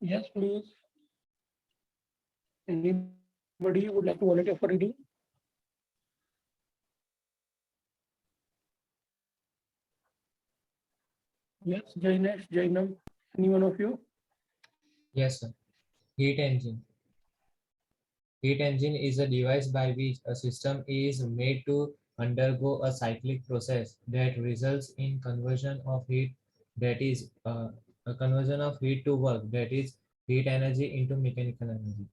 Yes, please. Anybody would like to volunteer for reading? Yes, Jainesh, Jainam, any one of you? Yes, sir. Heat engine. Heat engine is a device by which a system is made to undergo a cyclic process that results in conversion of heat, that is a conversion of heat to work, that is heat energy into mechanical energy.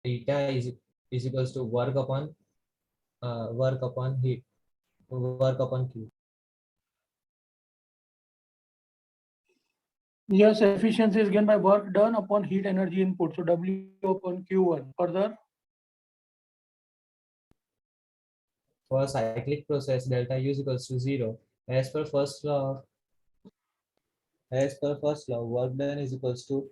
Eta is equals to work upon heat, work upon Q. Yes, efficiency is gained by work done upon heat energy input. So W upon Q1. Further, For a cyclic process, delta U is equals to 0. As per first law, work done is equals to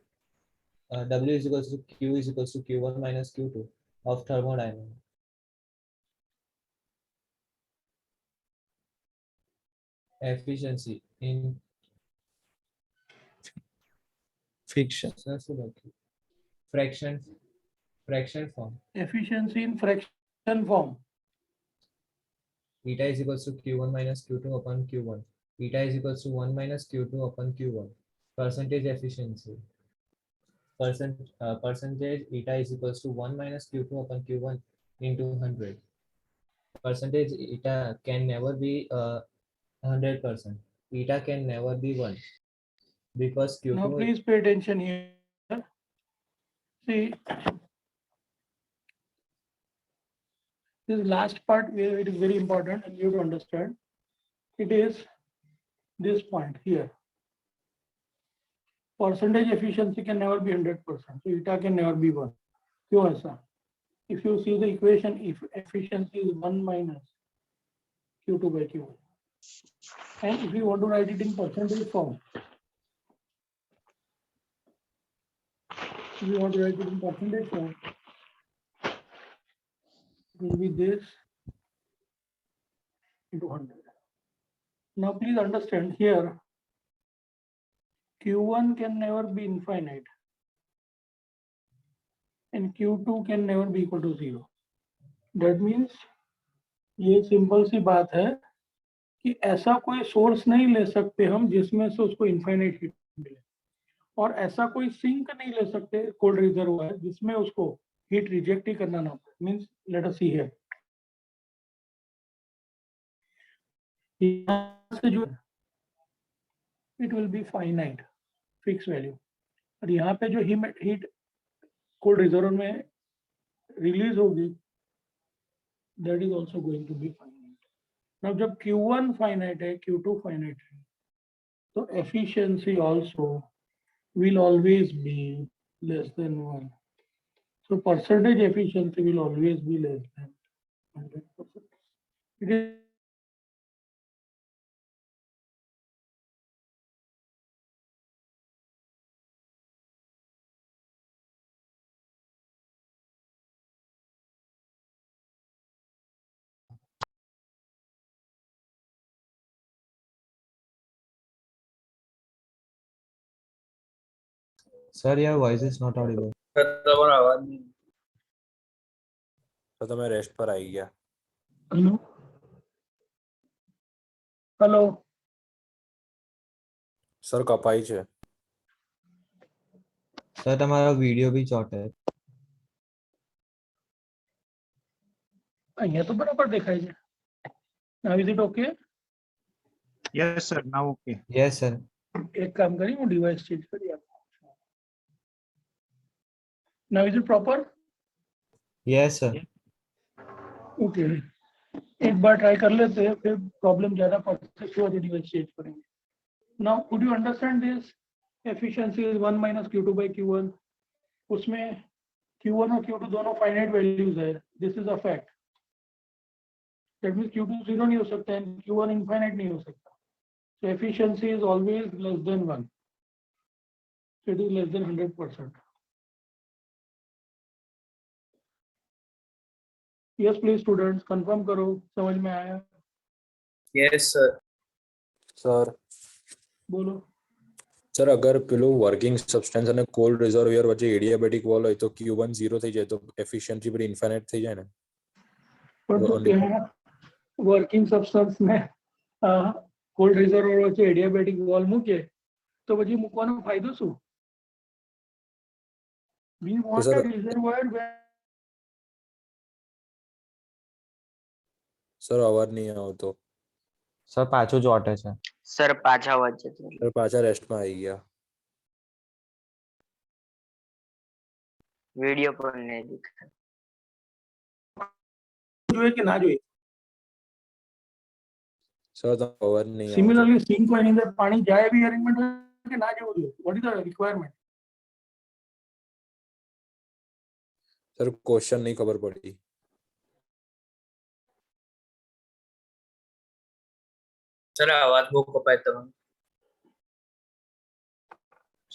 W is equals to Q is equals to Q1 minus Q2 of thermodynamics. Efficiency in Fiction. fraction fraction form. efficiency in fraction form. Eta is equals to Q1 minus Q2 upon Q1. Eta is equals to 1 minus Q2 upon Q1. Percentage efficiency. Percentage eta is equals to 1 minus Q2 upon Q1 into 100. Percentage eta can never be 100%. Eta can never be 1 because Q2. Now please pay attention here. See, this last part where it is very important and you have to understand. It is this point here. Percentage efficiency can never be 100%. So eta can never be 1. क्यों ऐसा? If you see the equation, if efficiency is 1 minus Q2 by Q1. And if you want to write it in percentage form, if you want to write it in percentage form, it will be this into 100. Now please understand here, Q1 can never be infinite and Q2 can never be equal to 0. That means ये simple सी बात है कि ऐसा कोई source नहीं ले सकते हम जिसमें से उसको इनफाइनाइट हीट मिले, और ऐसा कोई सिंक नहीं ले सकते कोल्ड रिजर्वायर जिसमें उसको हीट रिजेक्ट ही करना ना पड़े. Means let us see here, से जो it will be finite fix value, और यहाँ पे जो हीट कोल्ड रिजर्व में रिलीज होगी that is also going to be finite. Now जब Q1 फाइनाइट है, Q2 फाइनाइट है, तो efficiency also will always be less than 1. So percentage efficiency will always be less than 100%. It is Sir, your voice is not audible. તમારો અવાજ નહીં. તો તમે rest પર આવી ગયા. hello. Hello. સર કપાઈ છે. સર તમારો વિડિયો બી ચોટ है. અહીંયા તો બરાબર દેખાય છે. Now is it okay? Yes, sir. Now okay. Yes, sir. એક કામ કરી હું ડિવાઇસ ચેન્જ કરી આપું. Now is it proper? Yes, sir. Okay. एक बार ट्राई कर लेते हैं, फिर प्रॉब्लम ज्यादा पड़ती है तो डिवाइस चेंज करेंगे. Now could you understand this? Efficiency is 1 minus Q2 by Q1. उसमें Q1 और Q2 दोनों finite values है. This is a fact. That means Q2 0 नहीं हो सकता है, Q1 infinite नहीं हो सकता. So efficiency is always less than 1. So it is less than 100%. Yes, please students, confirm करो, समझ में आया? Yes sir. સર बोलो. સર અગર પેલું વર્કિંગ સબસ્ટન્સ અને કોલ્ડ રિઝર્વોયર વચ્ચે એડિયાબેટિક વોલ હોય તો Q1 0 થઈ જાય તો એફિશિયન્સી બધી ઇન્ફાઇનાઇટ થઈ જાય ને. परंतु ત્યાં વર્કિંગ સબસ્ટન્સ में કોલ્ડ રિઝર્વોયર વચ્ચે એડિયાબેટિક વોલ મૂકીએ તો પછી મૂકવાનો ફાયદો શું? We want sir- a reservoir where sir અવાજ નહીં આવતો. સર પાછું ચોટે છે. સર પાછા વચ્ચે સર પાછા રેસ્ટમાં આવી ગયા. વિડીયો પર નહીં દેખાય. જોઈએ કે ના જોઈએ? સર તમારો અવાજ નહીં આવતો. સિમિલરલી સિંક માં એની અંદર પાણી જાય એવી અરેન્જમેન્ટ હોય કે ના જવું જોઈએ? What is the requirement? Sir question નહીં ખબર પડી. સર અવાજ બહુ કપાય તમારો.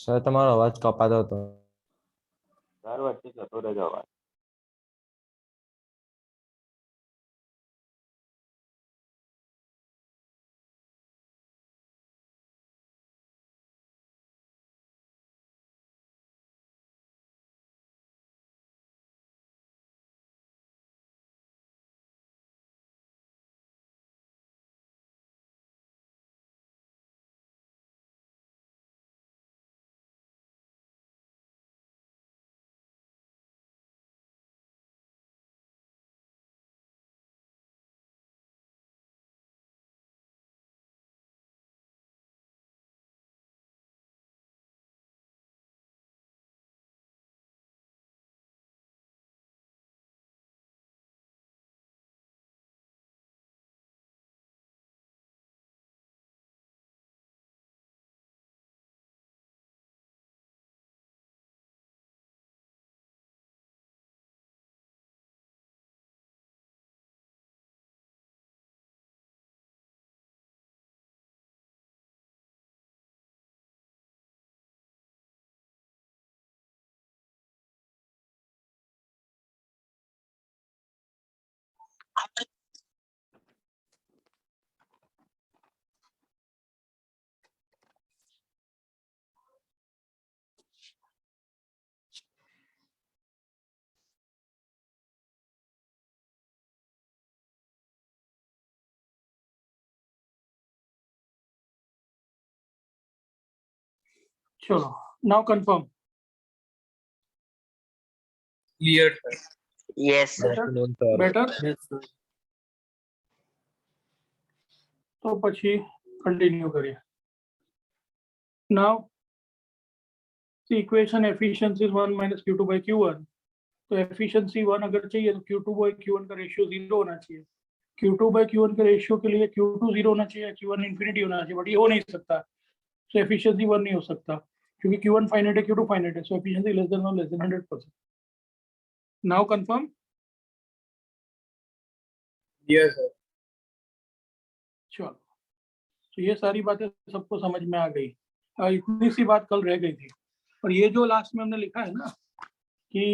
સર તમારો અવાજ કપાતો હતો. સર વચ્ચે જતો રહેજો અવાજ. चलो, now confirm. Clear sir. Yes sir. Better? Yes sir. તો પછી continue કરીએ. Now, the equation efficiency is 1 minus Q2 by Q1. तो efficiency 1 अगर चाहिए तो Q2 by Q1 का रेशियो 0 होना चाहिए. Q2 by Q1 के रेशियो के लिए Q2 0 होना चाहिए, Q1 इंफिनिटी होना चाहिए, बट ये हो नहीं सकता. So efficiency 1 नहीं हो सकता क्योंकि Q1 फाइनाइट है, Q2 फाइनाइट है. So efficiency less than 100%. Now confirm. Yes sir. चलो, तो ये सारी बातें सबको समझ में आ गई. इतनी सी बात कल रह गई थी, और ये जो लास्ट में हमने लिखा है ना कि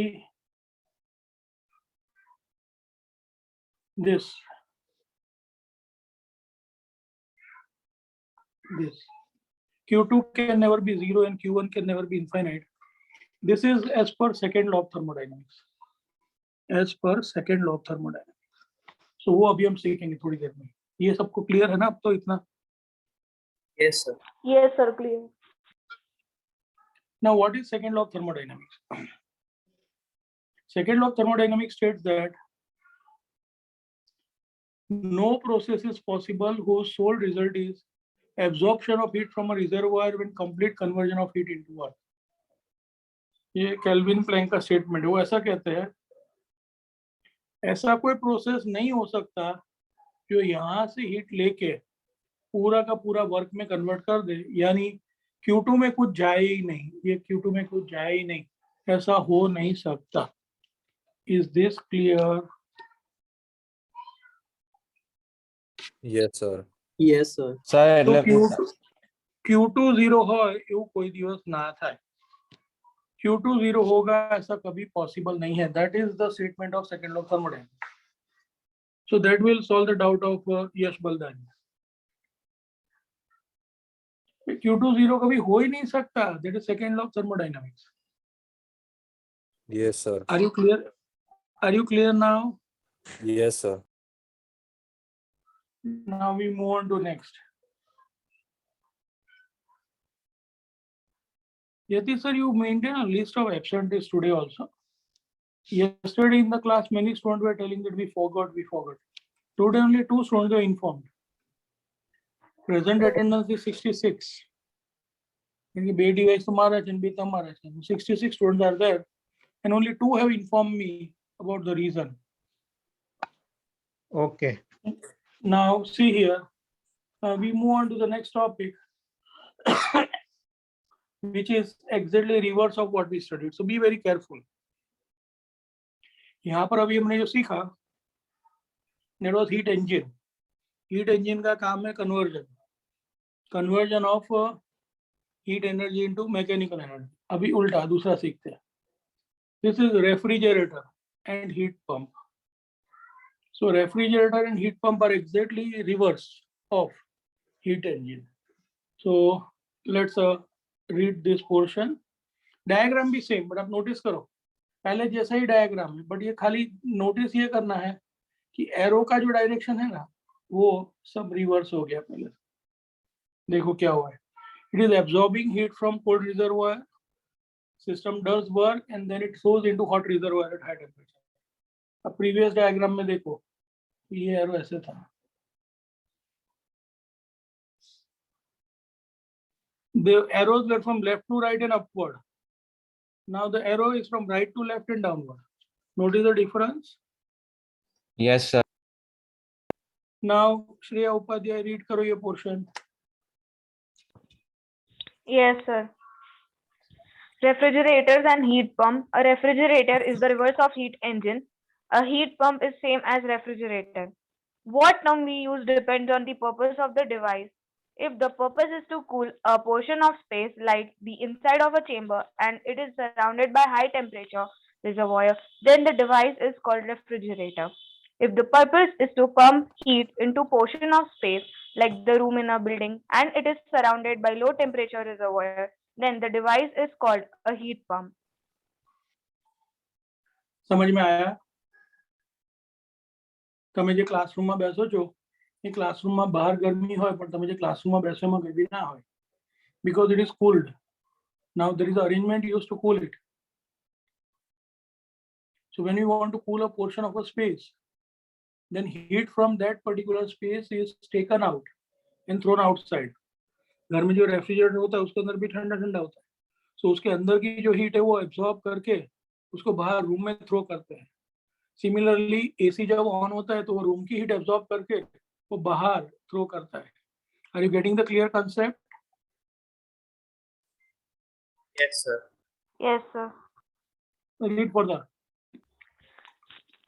this Q2 can never be 0 and Q1 can never be infinite. This is as per second law of thermodynamics. As per second law of thermodynamics. So वो अभी हम सीखेंगे थोड़ी देर में. ये सबको क्लियर है ना अब तो इतना? Yes sir. Yes, sir, clear. Now, what is second law of thermodynamics? Second law of thermodynamics states that no process is possible whose sole result is absorption of heat from a reservoir when complete conversion of heat into work. ये kelvin Planck का statement है. वो ऐसा कहते हैं, ऐसा कोई process नहीं हो सकता जो यहाँ से हीट लेके पूरा का पूरा वर्क में कन्वर्ट कर दे, यानी Q2 में कुछ जाए ही नहीं, ये Q2 में कुछ जाए ही नहीं, ऐसा हो नहीं सकता. Is this clear? Yes sir. Yes, sir. Sir તો એટલે Q2 0 હોય એવું કોઈ દિવસ ના થાય. Q2 0 होगा ऐसा कभी पॉसिबल नहीं है. That is the statement of second law of thermodynamics. So that will solve the doubt of Yash Baldani. Q2 0 कभी हो ही नहीं सकता. That is second law of thermodynamics. Yes sir. Are you clear? Are you clear now? Yes sir. Now we move on to next. Yati sir, you maintain a list of absentees today also. Yesterday in the class, many students were telling that we forgot. Today only 2 students were informed. Present attendance is 66. इनके बे device तुम्हारा है, बे तुम्हारा है. 66 students are there, and only 2 have informed me about the reason. Okay. Now see here, we move on to the next topic, which is exactly reverse of what we studied. So be very careful. यहाँ पर अभी हमने जो सीखा, that was heat engine. Heat engine का काम है conversion of heat energy into mechanical energy. अभी उल्टा दूसरा सीखते हैं. This is refrigerator and heat pump. So refrigerator and heat pump are exactly reverse of heat engine. So let's read this portion. Diagram भी same, but आप notice करो पहले जैसा ही diagram है, but ये खाली notice ये करना है कि arrow का जो direction है ना वो सब reverse हो गया. पहले देखो क्या हुआ है. It is absorbing heat from cold reservoir. System does work and then it flows into hot reservoir at high temperature. अब previous diagram में देखो ये arrow ऐसे था. The arrows were from left to right and upward. Now the arrow is from right to left and downward. Notice the difference. Yes sir. Now Shreya Upadhyay, read karo ye portion. Yes, sir. Refrigerators and heat pump. A refrigerator is the reverse of heat engine. A heat pump is same as refrigerator. What term we use depends on the purpose of the device. If the purpose is to cool a portion of space like the inside of a chamber and it is surrounded by high temperature reservoir, then the device is called refrigerator. If the purpose is to pump heat into portion of space like the room in a building and it is surrounded by low temperature reservoir, then the device is called a heat pump. समझ में आया? તમે જે ક્લાસરૂમમાં બેસો છો એ ક્લાસરૂમમાં બહાર ગરમી હોય પણ તમે જે ક્લાસરૂમમાં બેસો એમાં ગરમી ના હોય, because it is cooled. Now there is an arrangement used to cool it. So when you want to cool a portion of a space, then heat from that particular space is taken out and thrown outside. घर में जो refrigerator होता है उसके अंदर भी ठंडा ठंडा होता है. So उसके अंदर की जो हीट है वो एब्जॉर्ब करके उसको बाहर रूम में थ्रो करते हैं. सिमिलरली एसी जब ऑन होता है तो वो रूम की हीट एब्जॉर्ब करके वो बाहर थ्रो करता है. Are you getting the clear concept? Yes, sir. Yes, sir. Read further.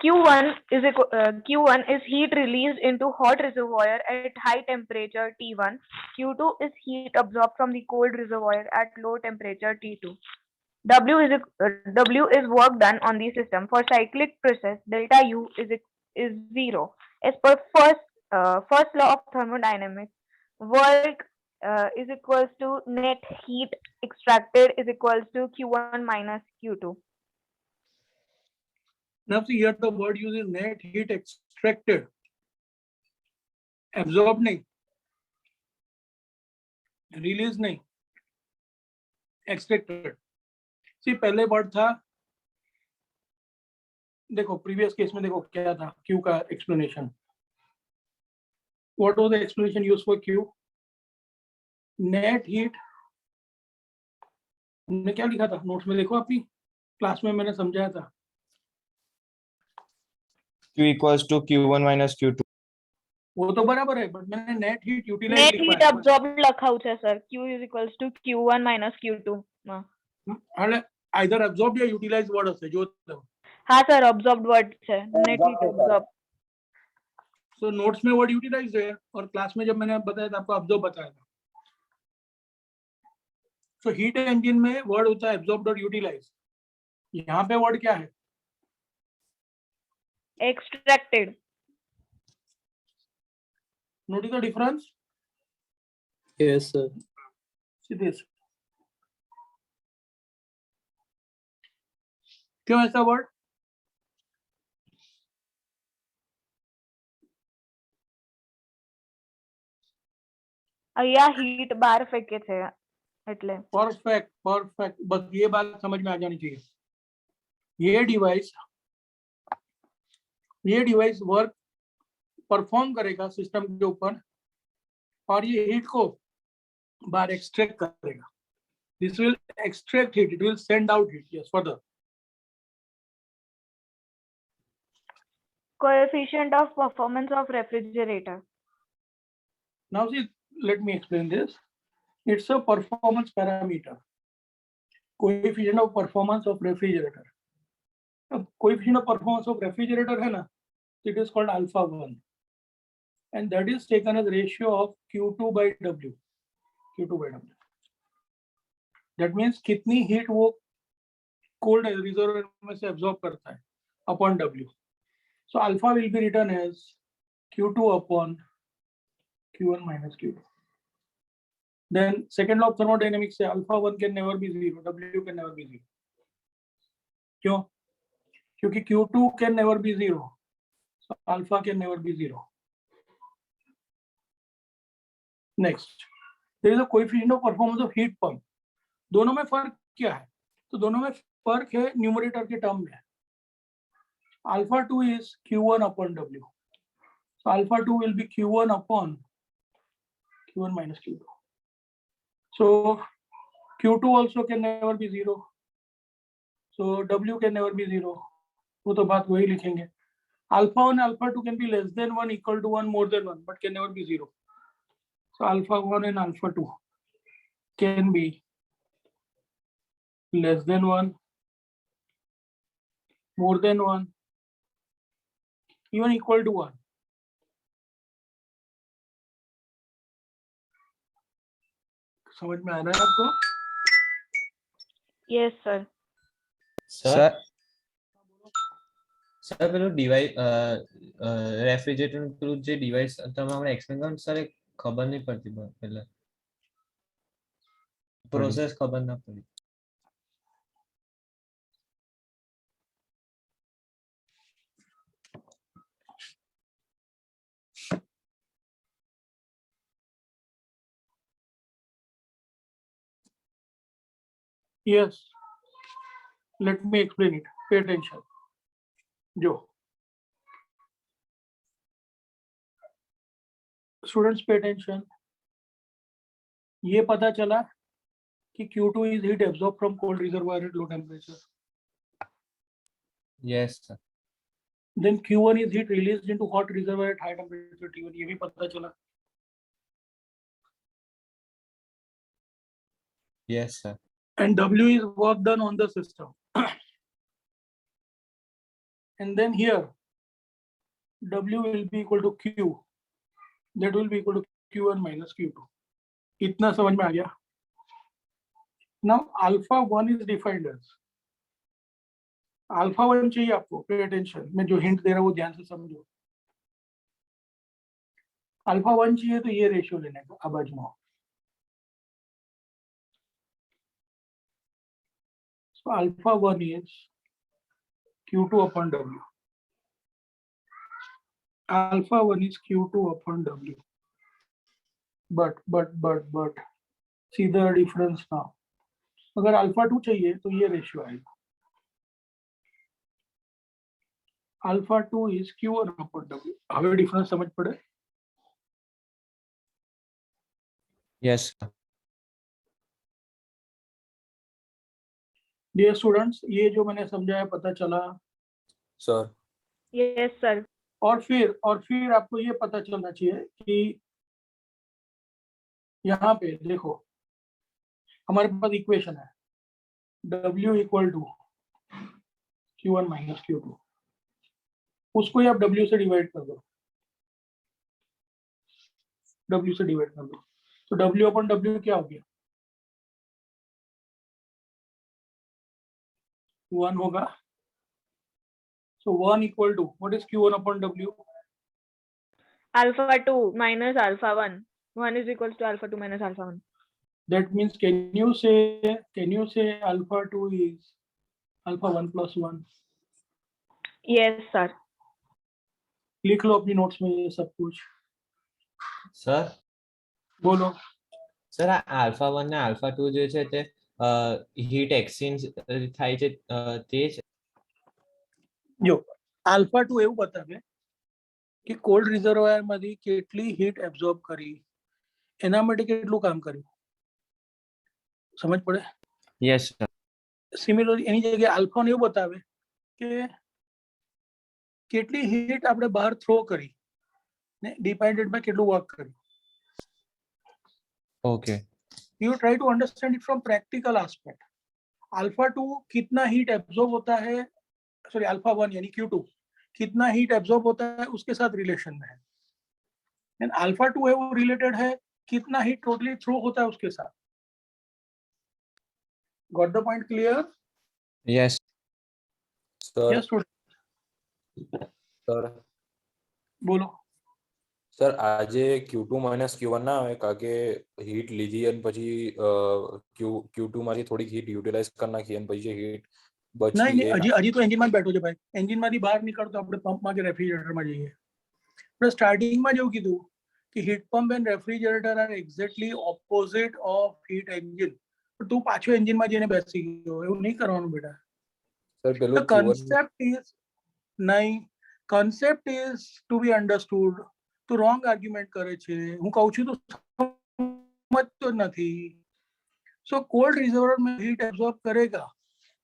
Q1 is heat released into hot reservoir at high temperature T1. Q2 is heat absorbed from the cold reservoir at low temperature T2. W is work done on the system. For cyclic process, delta U is 0. As per first law of thermodynamics, work is equals to net heat extracted is equals to Q1 minus Q2. Now see here the word used is net heat extracted. Absorb नहीं, release नहीं, extracted. See पहले word था, देखो previous case में देखो क्या था Q का explanation. What was the explanation used for Q? Net heat. हमने क्या लिखा था नोट्स में, देखो अपनी क्लास में मैंने समझाया था. Q equals to Q1 minus Q2. वो तो बराबर है, बट मैंने नेट हीट यूटिलाइज नेट लिखा हीट है अब्सॉर्ब લખાવું છે sir Q is equals to Q1 minus Q2 એટલે આઈધર એબ્ઝોર્બ या यूटिलाइज वर्ड હશે જો હા સર અબ્સોર્બ્ડ વર્ડ છે નેટ हीट અબ્સોર્બ तो नोट्स में वर्ड यूटिलाइज है और क्लास में जब मैंने बताया था आपको अब्जॉर्ब बताया था. तो हीट इंजन में वर्ड होता है एब्जॉर्ब्ड और यूटिलाइज. यहाँ पे वर्ड क्या है? extracted notice the difference. Yes, sir. See this. क्यों ऐसा वर्ड? અહીંયા हीट બહાર ફેંકે છે એટલે परफेक्ट परफेक्ट. बस ये बात समझ में आ जानी चाहिए. ये डिवाइस वर्क परफॉर्म करेगा सिस्टम के ऊपर और ये हीट को बाहर एक्सट्रैक्ट करेगा. This will extract heat, it will send out heat. Yes, further. coefficient of performance of refrigerator Now see, let me explain this. It's a performance parameter. Coefficient of performance of refrigerator. अब coefficient of performance of refrigerator है ना, it is called alpha 1, and that is taken as ratio of Q2 by W. Q2 by W. That means कितनी heat वो cold reservoir में से absorb करता है upon W. So alpha will be written as Q2 upon Q1 minus Q2. Then second law of thermodynamics say alpha 1 can never be 0, W can never be 0. क्यों? क्योंकि Q2 can never be 0, so alpha can never be 0. Next, there is a coefficient of performance of heat pump. दोनों में फर्क क्या है? तो दोनों में फर्क है न्यूमरेटर के टर्म में. Alpha 2 is Q1 upon W. So alpha 2 will be Q1 upon Q1 minus Q2. So Q2 also can never be 0. So W can never be 0. वो तो बात वही लिखेंगे. Alpha 1 alpha 2 can be less than 1, equal to 1, more than 1, but can never be 0. So alpha 1 and alpha 2 can be less than 1, more than 1, even equal to 1. समझ में आ रहा है आपको? yes sir સર સર પેલું device refrigerator પેલું જે device તમે હમણાં એક્સપ્લેન કરો સર એ ખબર નહીં પડતી પેલા પ્રોસેસ ખબર ના પડી. Yes. Let me explain it. Pay attention. जो स्टूडेंट्स पे अटेंशन. ये पता चला कि Q2 is heat absorbed from cold reservoir at low temperature. Yes sir. Then Q1 is heat released into hot reservoir at high temperature T1. ये भी पता चला. Yes sir. And W is work done on the system. And then here W will be equal to Q. That will be equal to Q1 minus Q2. इतना समझ में आ गया? Now alpha 1 is defined as alpha 1 चाहिए आपको. Pay attention. मैं जो hint दे रहा हूँ वो ध्यान से समझो. अल्फा 1 चाहिए तो ये रेशियो लेने का. अब आजमाओ. So alpha 1 is Q2 upon W. Alpha 1 is Q2 upon W. But see the difference now. अगर अल्फा 2 चाहिए तो ये रेशियो आएगा. Alpha 2 is Q1 upon W. हमें डिफरेंस समझ पड़े? Yes sir. डियर स्टूडेंट्स, ये जो मैंने समझाया पता चला? सर yes sir और फिर आपको ये पता चलना चाहिए कि यहाँ पे देखो हमारे पास इक्वेशन है W equal to Q1 minus Q2, उसको ही आप W से डिवाइड कर दो, W से डिवाइड कर दो, तो W अपन W क्या हो गया 1 होगा. So 1 equal to what is Q1 upon W? Alpha 2 minus alpha 1. 1 is equals to alpha 2 minus alpha 1. That means can you say alpha 2 is alpha 1 plus 1? Yes, sir. लिख लो अपनी notes में ये सब कुछ, સર बोलो. સર આ alpha 1 ને alpha 2 જે છે તે હીટ એક્સચેન્જ થાય છે તે જ. જો આલ્ફા 2 એવું બતાવે કે કોલ્ડ રિઝર્વોયર માંથી કેટલી હીટ એબ્ઝોર્બ કરી, એના માટે કેટલું કામ કર્યું, સમજ પડે. Yes, sir. સિમિલરલી એની જગ્યાએ આલ્ફા એવું બતાવે કે કેટલી હીટ આપણે બહાર થ્રો કરી ને ડિપેન્ડન્ટમાં કેટલું વર્ક કર્યું. Okay. You try to understand it from practical aspect. Alpha 2 कितना हीट एब्जॉर्ब होता है, सॉरी अल्फा 1 यानी Q2 कितना हीट एब्जॉर्ब होता है उसके साथ रिलेशन में है. एंड अल्फा 2 है वो रिलेटेड है कितना हीट टोटली थ्रो होता है उसके साथ. Got the point clear? Yes. Sir yes sir बोलो. સર આજે Q2 માઇનસ Q1 ના આવે કારણ કે હીટ લીધી અને પછી Q2 માંથી થોડીક હીટ યુટિલાઇઝ કરી નાખી અને પછી જે હીટ नहीं બચી नहीं એ हजी हजी तो एंजिन में बैठो छे भाई. एंजिन માંથી બહાર નીકળતો આપણે પંપમાં કે રેફ્રિજરેટરમાં જઈએ. આપણે સ્ટાર્ટિંગમાં જેવું કીધું કે heat pump and refrigerator are exactly opposite of heat engine. તો તું પાછો એન્જિનમાં જઈને બેસી ગયો, એવું નહીં કરવાનું બેટા. સર પેલું The concept is नहीं, concept is to be understood. तो wrong argument करे छे, હું કહું છું તો સમજતો જ નથી. So cold reservoir में heat absorb करेगा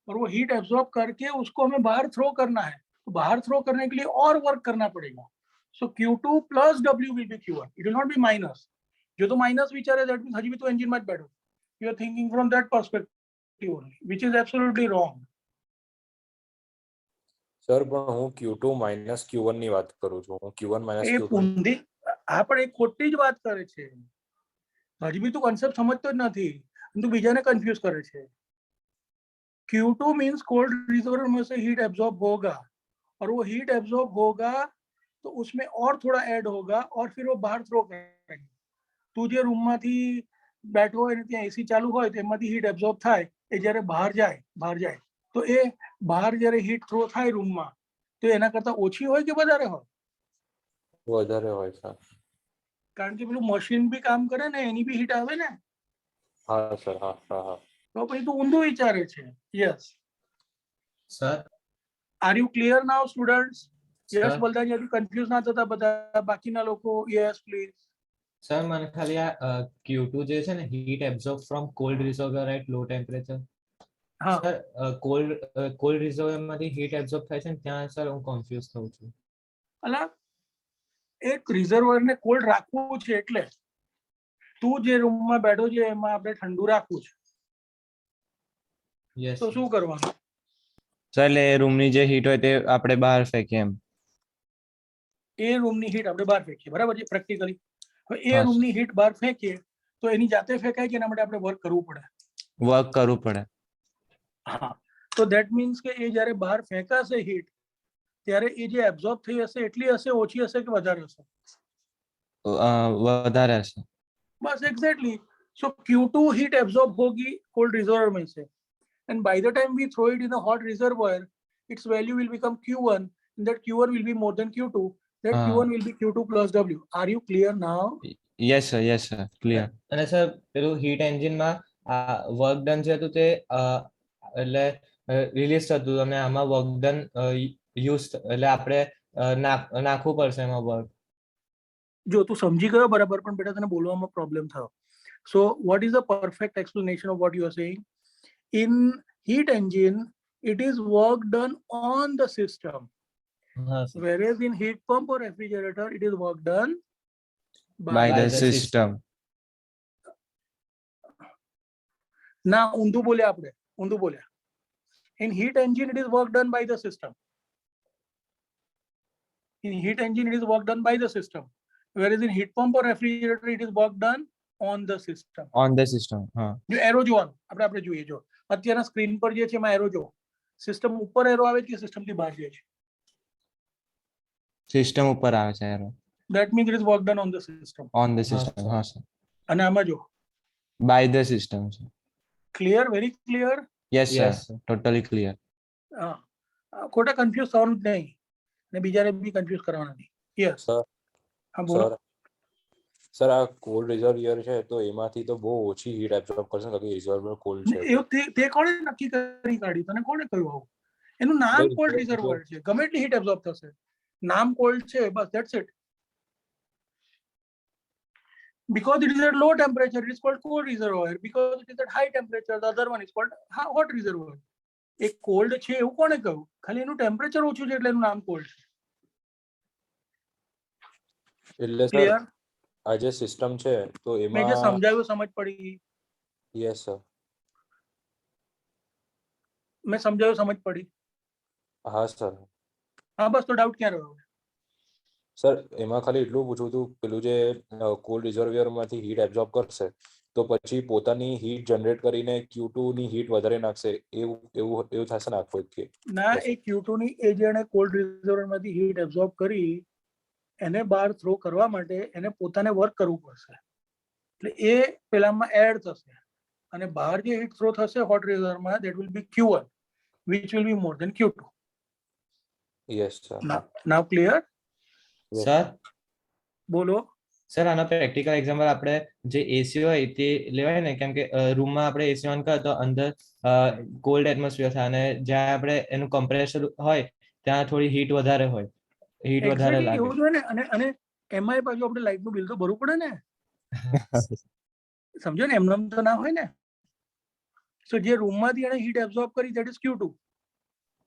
और वो heat absorb करके उसको हमें बाहर थ्रो करना है. तो बाहर थ्रो करने के लिए और वर्क करना पड़ेगा. So Q2 plus W will be Q1. It will not be minus. जो तो माइनस विचार है that means हजी भी तो एंजिन में જ बैठो. You are thinking from that perspective only, which is absolutely wrong. Sir પણ હું Q2 માઇનસ Q1 ની વાત કરું છું, હું Q1 માઇનસ એ Q2 ઊંધી આ પણ એક ખોટી જ વાત કરે છે. હજી બી તું કન્સેપ્ટ સમજતો જ નથી, તું બીજાને કન્ફ્યુઝ કરે છે. Q2 मींस कोल्ड रिजर्वर में से हीट एब्जॉर्ब होगा और वो हीट एब्जॉर्ब होगा तो उसमें और थोड़ा ऐड होगा और फिर वो बाहर थ्रो करेंगे. તું જે રૂમમાંથી બેઠો હોય ને ત્યાં એસી ચાલુ હોય તો એમાંથી હીટ એબ્ઝોર્બ થાય, એ જ્યારે બહાર જાય તો એ બહાર જ્યારે હીટ થ્રો થાય રૂમમાં તો એના કરતા ઓછી હોય કે વધારે હોય? વધારે હોય સર. કારણ કે પેલું મશીન બી કામ કરે ને એની બી હીટ આવે ને. હા સર, હા હા હા. તો પછી તું ઊંધું વિચારે છે. Yes. Sir are you clear now students? Yes sir બોલતા જ્યાંથી કન્ફ્યુઝ ના થતા બધા બાકીના લોકો. Yes please. સર મને ખાલી આ Q2 જે છે ને heat absorb from cold reservoir at low temperature. હા સર કોલ્ડ રિઝર્વોયર માંથી હીટ એબ્ઝોર્બ થાય છે ને ત્યાં સર હું કન્ફ્યુઝ થઉં છું. અલા એક રિઝર્વર ને કોલ્ડ રાખવું છે એટલે તું જે રૂમમાં બેઠો છે એમાં આપણે ઠંડુ રાખવું છે. યસ તો શું કરવાનું? સર એટલે રૂમની જે હીટ હોય તે આપણે બહાર ફેંકીએ એમ. એ રૂમની હીટ આપણે બહાર ફેંકીએ, બરાબર છે પ્રેક્ટિકલી. હવે એ હા. રૂમની હીટ બહાર ફેંકીએ તો એની જાતે ફેંકાય કે એના માટે આપણે વર્ક કરવું પડે? વર્ક કરવું પડે. હા. તો ધેટ મીન્સ કે એ જ્યારે બહાર ફેંકાશે હીટ ત્યારે એ જે એબ્ઝોર્બ થઈ હશે એટલી હશે, ઓછી હશે કે વધારે હશે? વધારે હશે. बस एग्जैक्टली. सो Q2 हीट एब्जॉर्ब होगी कोल्ड रिजर्वर में से, and by the time we throw it in a hot reservoir its value will become Q1, and that Q1 will be more than Q2. That Q1 will be Q2 plus W. Are you clear now? Yes sir clear. અને sir પેલું heat એન્જિનમાં આ work done છે તો તે એટલે release થતું અને આમાં વર્ક ડન યુઝ એટલે આપણે નાખવું પડશે એમાં વર્ક. જો તું સમજી ગયો બરાબર, પણ બેટા તને બોલવામાં પ્રોબ્લેમ થયો. So what is the perfect explanation of what you are saying? In heat engine it is work done on the system. હા sir. whereas in heat pump or refrigerator it is work done by By the the system. ના ઊંધું બોલ્યા આપણે, ઊંધું બોલ્યા. In heat engine it is work done by the system. In heat engine it is work done by the system, whereas in heat pump or refrigerator it is work done on the system. On the system. હા જો arrow જોવાનું આપણે જોઈએ, જો અત્યારના screen પર જે છે એમાં એરો જો સિસ્ટમ ઉપર એરો આવે છે કે સિસ્ટમ થી બહાર જાય છે? સિસ્ટમ ઉપર આવે છે error. That means it is work done on the system. On the હા, system. sir. હા sir. અને આમાં જો By the system. Sir. Clear, very clear. Yes sir. Yes, sir. Totally clear. હા, ખોટા કન્ફ્યુઝ થવાનું જ નહીં ને બીજાને બી કન્ફ્યુઝ કરવાના નહીં. યસ, સર હા બોલો. સર આ કોલ્ડ રિઝર્વિયર છે તો એમાંથી તો બહુ ઓછી હીટ એબ્સોર્બ કરશે કારણ કે રિઝર્વિયર કોલ્ડ છે. એવું તે કોણે નક્કી કરી કાઢ્યું? તને કોણે કહ્યું આવું? એનું નામ ભાઈ, કોલ્ડ જો- રિઝર્વોયર છે, ગમે એટલી હીટ એબ્ઝોર્બ થશે, નામ કોલ્ડ છે, બસ that's it. Because it is at low temperature, it is called cold reservoir. Because it is at high temperature, the other one is called hot reservoir. એક cold છે એવું કોણે કહ્યું? ખાલી એનું ટેમ્પરેચર ઓછું છે એટલે એનું નામ કોલ્ડ છે. એટલે સર ક્લિયર? આ જે સિસ્ટમ છે તો મેં જે એમાં સમજાવ્યું સમજ પડી? Yes sir. મેં સમજાવ્યું સમજ પડી? હા સર. હા બસ, તો ડાઉટ ક્યાં રહ્યો? સર એમાં ખાલી એટલું પૂછવું હતું, પેલું જે કોલ્ડ રિઝર્વિયર માંથી હીટ એબ્ઝોર્બ કરશે તો પછી પોતાની હીટ જનરેટ કરીને Q2 ની હીટ વધારે નાખશે, એવું એવું એવું થશે ને આખું કે? ના, Yes. એ Q2 ની એ જેણે કોલ્ડ રિઝર્વોયર માંથી હીટ એબ્ઝોર્બ કરી એને બહાર થ્રો કરવા માટે એને પોતાને વર્ક કરવું પડશે, એટલે એ પેલામાં એડ થશે અને બહાર જે હીટ થ્રો થશે hot રિઝર્વમાં, that will be Q1 which will be more than Q2. Yes sir. Now clear? Sir બોલો. સર આનો પ્રેક્ટિકલ એક્ઝામ્પલ આપણે જે એસી હોય તે લેવાય ને, કેમ કે રૂમમાં આપણે એસી ઓન કરે તો અંદર કોલ્ડ એટમોસ્ફિયર થાય અને જ્યાં આપણે એનું કમ્પ્રેસર હોય ત્યાં થોડી હીટ વધારે હોય, હીટ વધારે Exactly લાગે. એવું જ હોય ને. અને એમાંય પાછું આપણે લાઇટનું બિલ તો ભરવું પડે ને, સમજો ને, એમને તો ના હોય ને. સો જે રૂમમાંથી એને હીટ એબ્ઝોર્બ કરી that is Q2.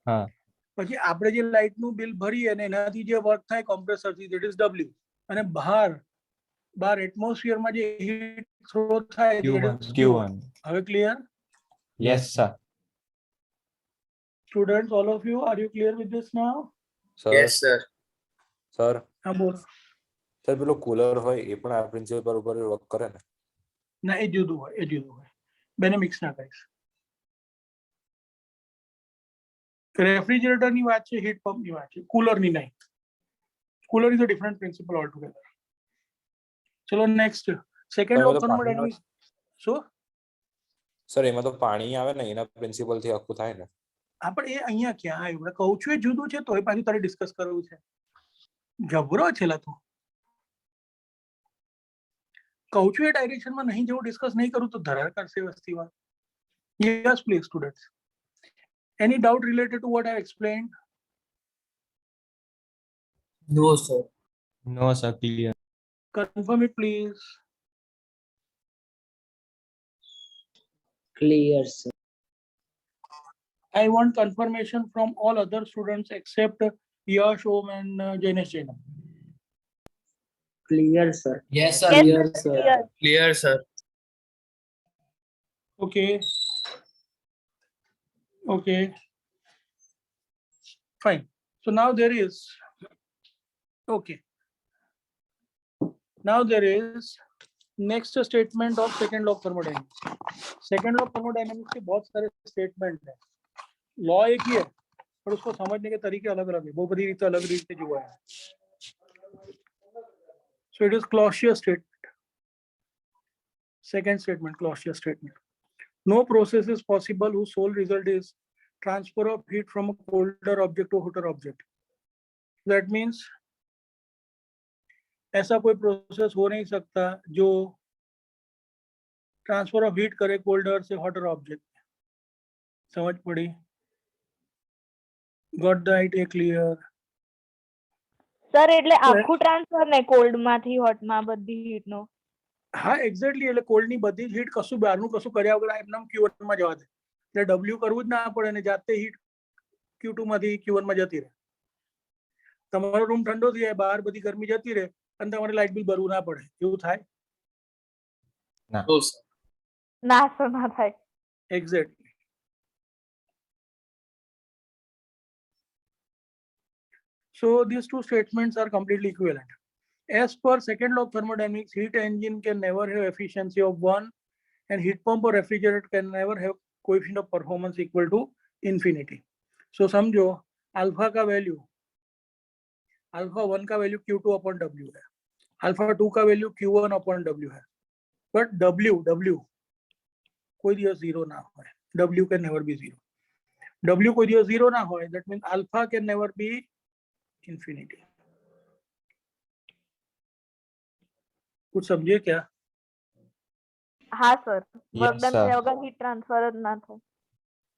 હા. પછી આપણે જે લાઇટનું બિલ ભરીએ અને એનાથી જે વર્ક થાય કોમ્પ્રેસરથી that is W. અને બહાર એટમોસ્ફિયરમાં જે હીટ થ્રો થાય that is Q1. હવે clear? Yes sir. Students, all of you, are you clear with this now? Sir sir હા બોલો. સર પેલો કુલર હોય એ પણ આ પ્રિન્સિપલ ઉપર વર્ક કરે ને? ના, એ જુદું હોય, એ જુદું હોય, બેને મિક્સ ના કરીશ. રેફ્રિજરેટરની વાત છે, હીટ પંપની વાત છે, કુલરની નહીં. Cooler is a different principal all together. ચલો નેક્સ્ટ, સેકન્ડ એમાં ઓફ તો પાણી થર્મોડાયનેમિક્સ. શું? સર એમાં તો પાણી આવે ને, એના પ્રિન્સિપલ થી આખું થાય ને? હા, પણ એ અહીંયા ક્યાં આવ્યું? મેં કહું છું એ જુદું છે, તો એ પાછું તારે ડિસ્કસ કરવું છે. જબરો છેલા તું. કહું છું એ ડાયરેક્શનમાં નહીં જેવું ડિસ્કસ નહીં કરું તો ધરાર કરશે વસ્તીમાં. Yes please students. Any doubt related to what I explained? No, sir. No sir, clear. Confirm it, please. Clear, sir. I want confirmation from all other students except Yash, Om, and Jainesh Jainam. Clear, sir. Yes, sir. Yes, Clear, sir. sir. Clear. Clear, sir. Okay. Okay. Fine. So now there is. Okay. Now there is next statement of second law of thermodynamics. Second law of thermodynamics के बहुत सारे statement है. Law एक ही है, पर उसको समझने के तरीके अलग अलग है. वो बड़ी रीते अलग रीते जो है. So it is Clausius statement. Second statement, Clausius statement. No process is possible whose sole result is transfer of heat from a colder object to a hotter object. That means ऐसा कोई प्रोसेस हो नहीं सकता जो transfer of heat करे colder से hotter object. समझ पड़ी? Got the idea clear? Sir એટલે આખું ટ્રાન્સફર ને કોલ્ડ માંથી હોટ માં બધી હીટ નો. હા એક્ઝેક્ટલી, એટલે કોલ્ડ ની બધી જ હીટ કશું બહારનું કશું કર્યા વગર એમનામ Q1 માં જવા દે, એટલે W કરવું જ ના પડે ને જાતે હીટ Q2 માંથી Q1 માં જતી રહે. તમારો રૂમ ઠંડો થઈ જાય, બહાર બધી ગરમી જતી રહે અને તમારે લાઇટ બિલ ભરવું ના પડે, એવું થાય? No, sir. ના સર, ના થાય. Exactly. So these two statements are completely equivalent. As per second law of thermodynamics, heat engine can never have efficiency of 1 and heat pump or refrigerator can never have coefficient of performance equal to infinity. So समझो alpha का value, alpha 1 का value Q2 upon W है, alpha 2 का value Q1 upon W है, but W कोई दिवस zero ना हो, W can never be zero. W कोई दिवस जीरो ना हो, that means alpha can never be infinity. कुछ समझिए क्या? હા sir, work Yes, done sir. થયા વગર હીટ ટ્રાન્સફર જ ના થાય.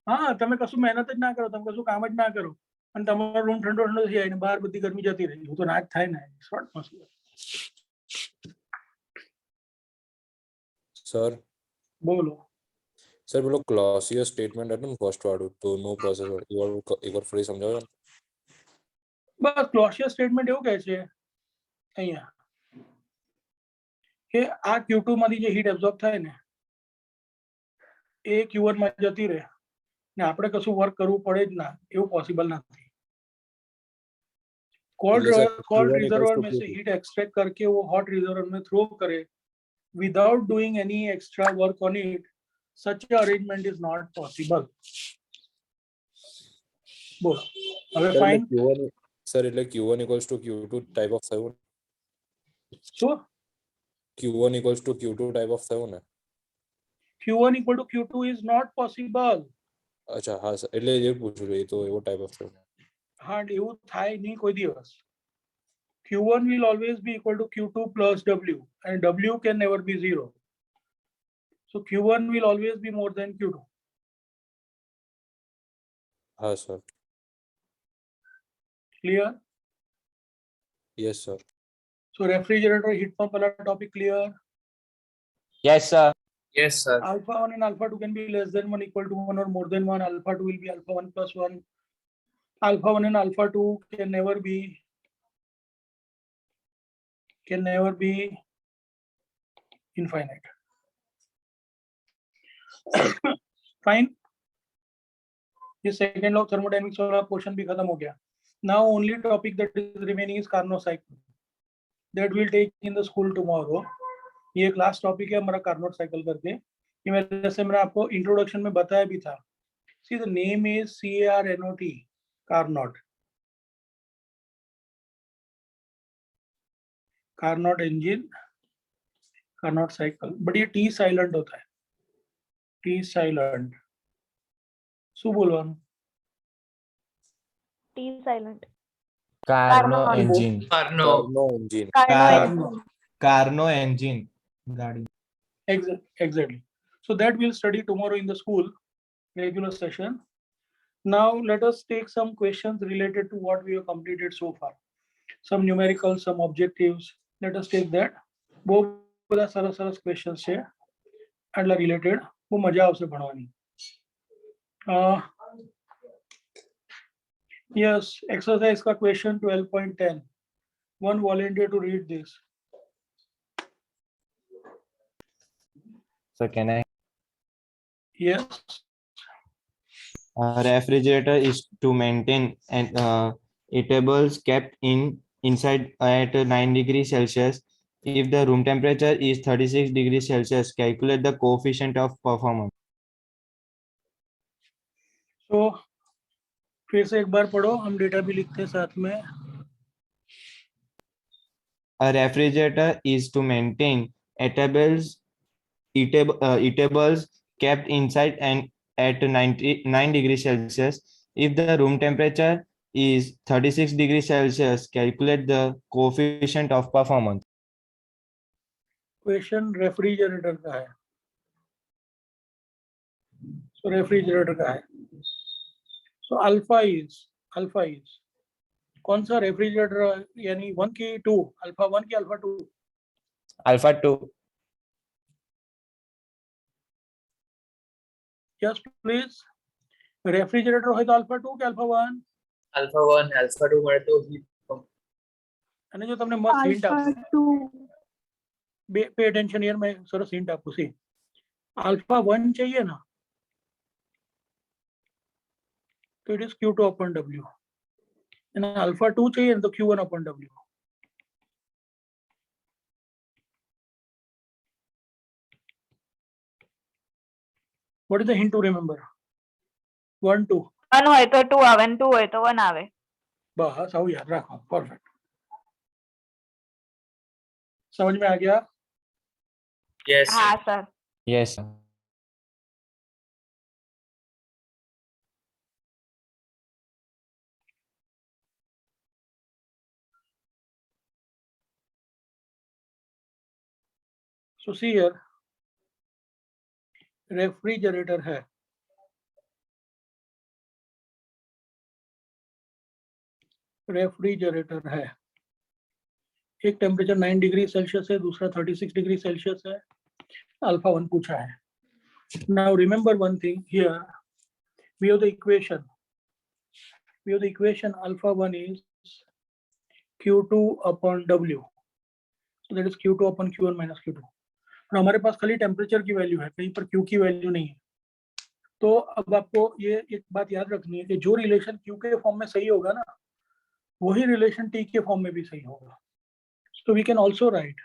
હા, તમે કશું મહેનત જ ના કરો, તમે કશું કામ જ ના કરો અને તમારો રૂમ ઠંડો ઠંડો થઈ જાય ને બહાર બધી ગરમી જતી રહે, એવું તો ના જ થાય ને. Short possible. સર બોલો. સર પેલો ક્લોસિયસ સ્ટેટમેન્ટ હતું ને ફર્સ્ટ વાળું, તો નો પ્રોસેસ એકવાર ફરી સમજાવો ને. બસ ક્લોસિયસ સ્ટેટમેન્ટ એવું કહે છે અહીંયા કે આ Q2 માંથી જે હીટ એબ્ઝોર્બ થાય ને એ Q1 માં જતી રહે ને આપણે કશું વર્ક કરવું પડે જ ના, એવું પોસિબલ નથી. कोल्ड એટલે sir cold Q1 equals reservoir to में से Q2. हीट एक्सट्रैक्ट करके वो हॉट रिजर्वर में थ्रो करे without doing any extra work on it, such arrangement is not possible. बोलो હવે સર ફાઇન. એટલે Q1 equals to Q2 type of થયું, શું? Q1 equals to Q2 type of થયું ને. Q1 equal to Q2 is not possible. અચ્છા હા sir, એટલે એ પૂછું છું, એ તો એવો ટાઈપ ઓફ થયું. હા, એવું થાય નહીં કોઈ દિવસ. Q1 will always be equal to Q2 plus W and W can never be zero. So Q1 will always be more than Q2. હા sir. Clear? Yes sir. So refrigerator heat pump वाला topic clear? Yes, sir. Yes, sir. Alpha 1 and alpha 2 can be less than 1, equal to 1 or more than 1. Alpha 2 will be alpha 1 plus 1. Alpha 1 and alpha 2 can never be infinite. Fine. ये second law of thermodynamics वाला portion भी खत्म हो गया. Now only topic that is remaining is Carnot cycle. That we'll take in the school tomorrow. ये एक last topic है हमारा कार्नोट साइकिल करके. ये मैंने आपको इंट्रोडक्शन में बताया भी था. See, the name is CARNOT, Carnot. Carnot engine, Carnot cycle, but ये टी साइलेंट होता है. टी साइलेंट શું બોલવાનું? T silent. Carnot Carnot. engine. Carno. નો એન્જિન. Karno Carnot engine. ગાડી. Exactly. So that we'll study tomorrow in the school regular session. Now let us take some questions related to what we have completed so far. Some numericals, some objectives. Let us take that. बहुत બધા સરસ સરસ questions છે આટલા related. બહુ મજા આવશે ભણવાની. Yes, exercise का question 12.10. One volunteer to read this. So can I? Yes. Refrigerator is to maintain and eatables kept inside at 9 degrees Celsius. If the room temperature is 36 degrees Celsius, calculate the coefficient of performance. So फिर से एक बार पढ़ो, हम data भी लिखते हैं साथ में. A refrigerator is to maintain eatables kept inside and at 9 degrees Celsius. If the room temperature is 36 degrees Celsius, calculate the coefficient of performance. Question refrigerator का है. So रेफ्रिजरेटर का है. So अल्फा इज कौन सा refrigerator, यानी 1 की 2, alpha 1 की alpha 2? Alpha 2. Yes please. Refrigerator હોય તો अल्फा 2 કે अल्फा 1? Alpha 1, Alpha 2 મળે તો heat pump. અને જો તમને મસ્ત હિન્ટ Alpha આપું, 2. pay attention here, मैं सरस हिंट आपको, सी अल्फा 1 चाहिए ना, तो it is Q2 upon W, and alpha 2 चाहिए ना, तो Q1 upon W. What is the hint to remember? 1 2 1 હોય તો 2 આવે અને 2 હોય તો 1 આવે. बस આવું યાદ રાખો, परफेक्ट. समझ में आ गया? Yes, sir. હા sir. Yes sir. So see here, refrigerator है, रेफ्रिजरेटर है, एक टेम्परेचर 9 डिग्री सेल्सियस है, दूसरा 36 डिग्री सेल्सियस है, अल्फा 1 पूछा है. Now remember one thing here, we have the equation alpha 1 is Q2 upon W, so that is Q2 upon Q1 minus Q2. और हमारे पास खाली टेम्परेचर की वैल्यू है, कहीं पर Q की वैल्यू नहीं है. तो अब आपको ये एक बात याद रखनी है कि जो रिलेशन Q के फॉर्म में सही होगा ना, वही रिलेशन T के फॉर्म में भी सही होगा. So we can also write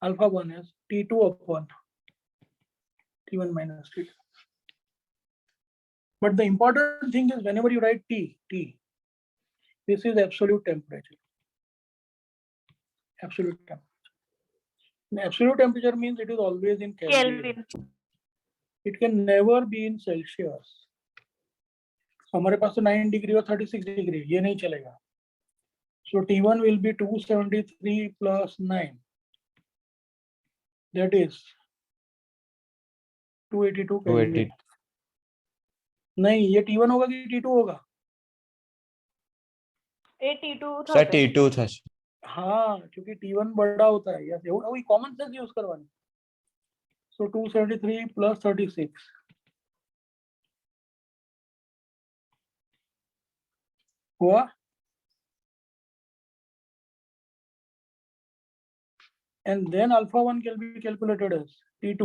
alpha 1 as T2 upon T1 minus T2. But the important thing is whenever you write T, this is absolute temperature. Absolute temperature. And absolute temperature means it is always in Kelvin. Kelvin. It can never be in Celsius. हमारे पास तो 9 degree और 36 degree, ये नहीं चलेगा. So T1 will be 273 plus 9. That is 282 Kelvin. 280. नहीं, ये T1 होगा कि T2 होगा? એ T2 સર થશે. T2 થશે. हाँ, क्योंकि T1 बड़ा होता है. यस, वही कॉमन सेंस यूज करवानी. So 273 plus 36. हुआ? And then alpha 1 can be calculated as T2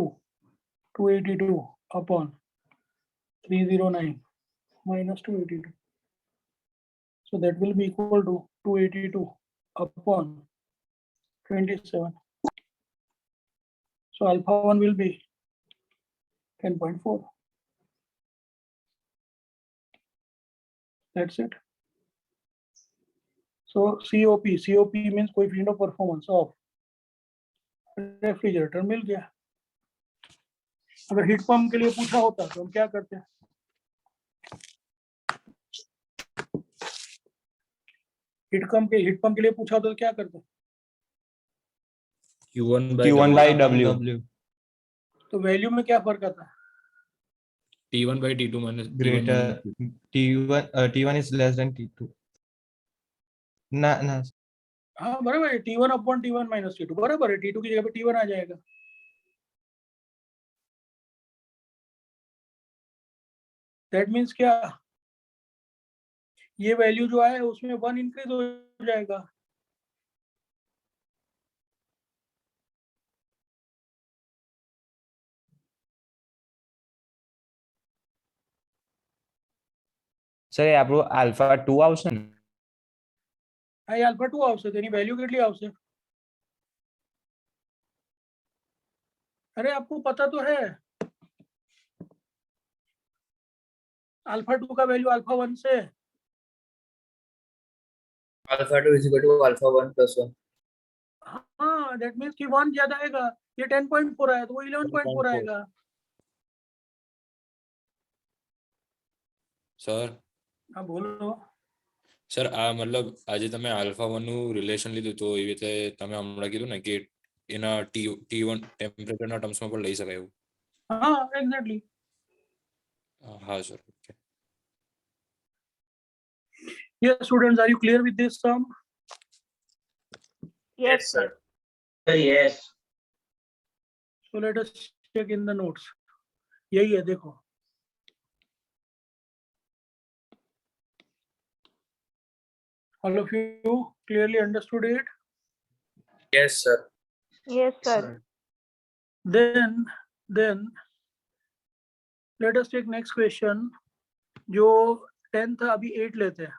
282 upon 309 minus 282. So that will be equal to 282 upon 27. So alpha 1 will be 10.4. That's it. So COP means coefficient of performance of refrigerator मिल गया. अगर heat pump के लिए पूछा होता तो हम क्या करते हैं? हीट पंप के लिए पूछा होता तो क्या करते हैं? Q1 by W. तो वैल्यू में क्या फर्क आता है? T1 by T2 minus Greater T1 is less than T2. ना हाँ बराबर है. T1 upon T1 minus T2 बराबर है. T2 की जगह पे T1 आ जाएगा. That means क्या? ये वैल्यू जो आया है उसमें 1 इंक्रीज हो जाएगा. સર એ આપણું આલ્ફા 2 આવશે ને? હા, એ alpha 2 આવશે. તેની વેલ્યુ કેટલી આવશે? अरे आपको पता तो है अल्फा 2 का वैल्यू अल्फा 1 से. Alpha 2 is equal to alpha 1 plus 1. हाँ, दैट मींस कि 1 ज्यादा आएगा. ये 10.4 आया तो वो 11.4 आएगा. સર हाँ बोलो. સર આ મતલબ આજે તમે આલ્ફા 1 નું રિલેશન લીધું તો એવી રીતે તમે હમણાં કીધું ને કે એના T1 ટેમ્પરેચરના ટર્મ્સમાં પણ લઈ શકાય એવું. हाँ एग्जैक्टली. હા sir. Okay. Yes, students, are you clear with this sum? Yes sir. Yes. So let us check in the notes. यही है देखो. All of you clearly understood it? Yes, sir. Yes, sir. Then let us take next question. जो 10 था अभी 8 लेते हैं.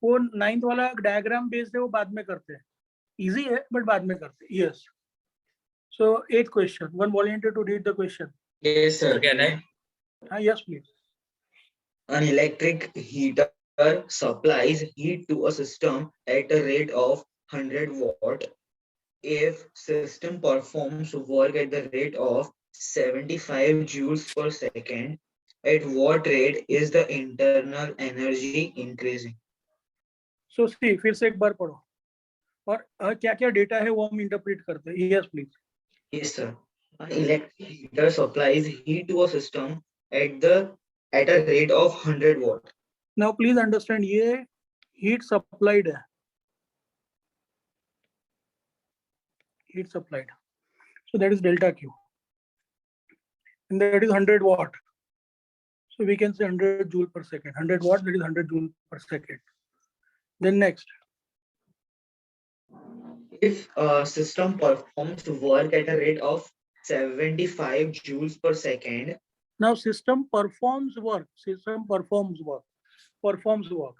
वो 9th वाला डायग्राम बेस्ड है, वो बाद में करते हैं. इजी है बट बाद में करते हैं. Yes. So 8th question. One volunteer to read the question. Yes, sir. Can I? Yes, please. An electric heater supplies heat to a system at a rate of 100 watt. If system performs work at the rate of 75 joules per second, at what rate is the internal energy increasing? So see, फिर से एक बार पढ़ो और क्या क्या data है वो हम इंटरप्रेट करते हैं. Yes, please. Yes, sir. An electric heater supplies heat to a system at a rate of 100 watt. Now please understand, ये heat supplied है. Heat supplied. So that is delta Q. And that is 100 watt. So we can say 100 joule per second. 100 watt, that is 100 joule per second. Then next. If a system performs work at a rate of 75 joules per second, Now system performs work. System performs work. Performs work.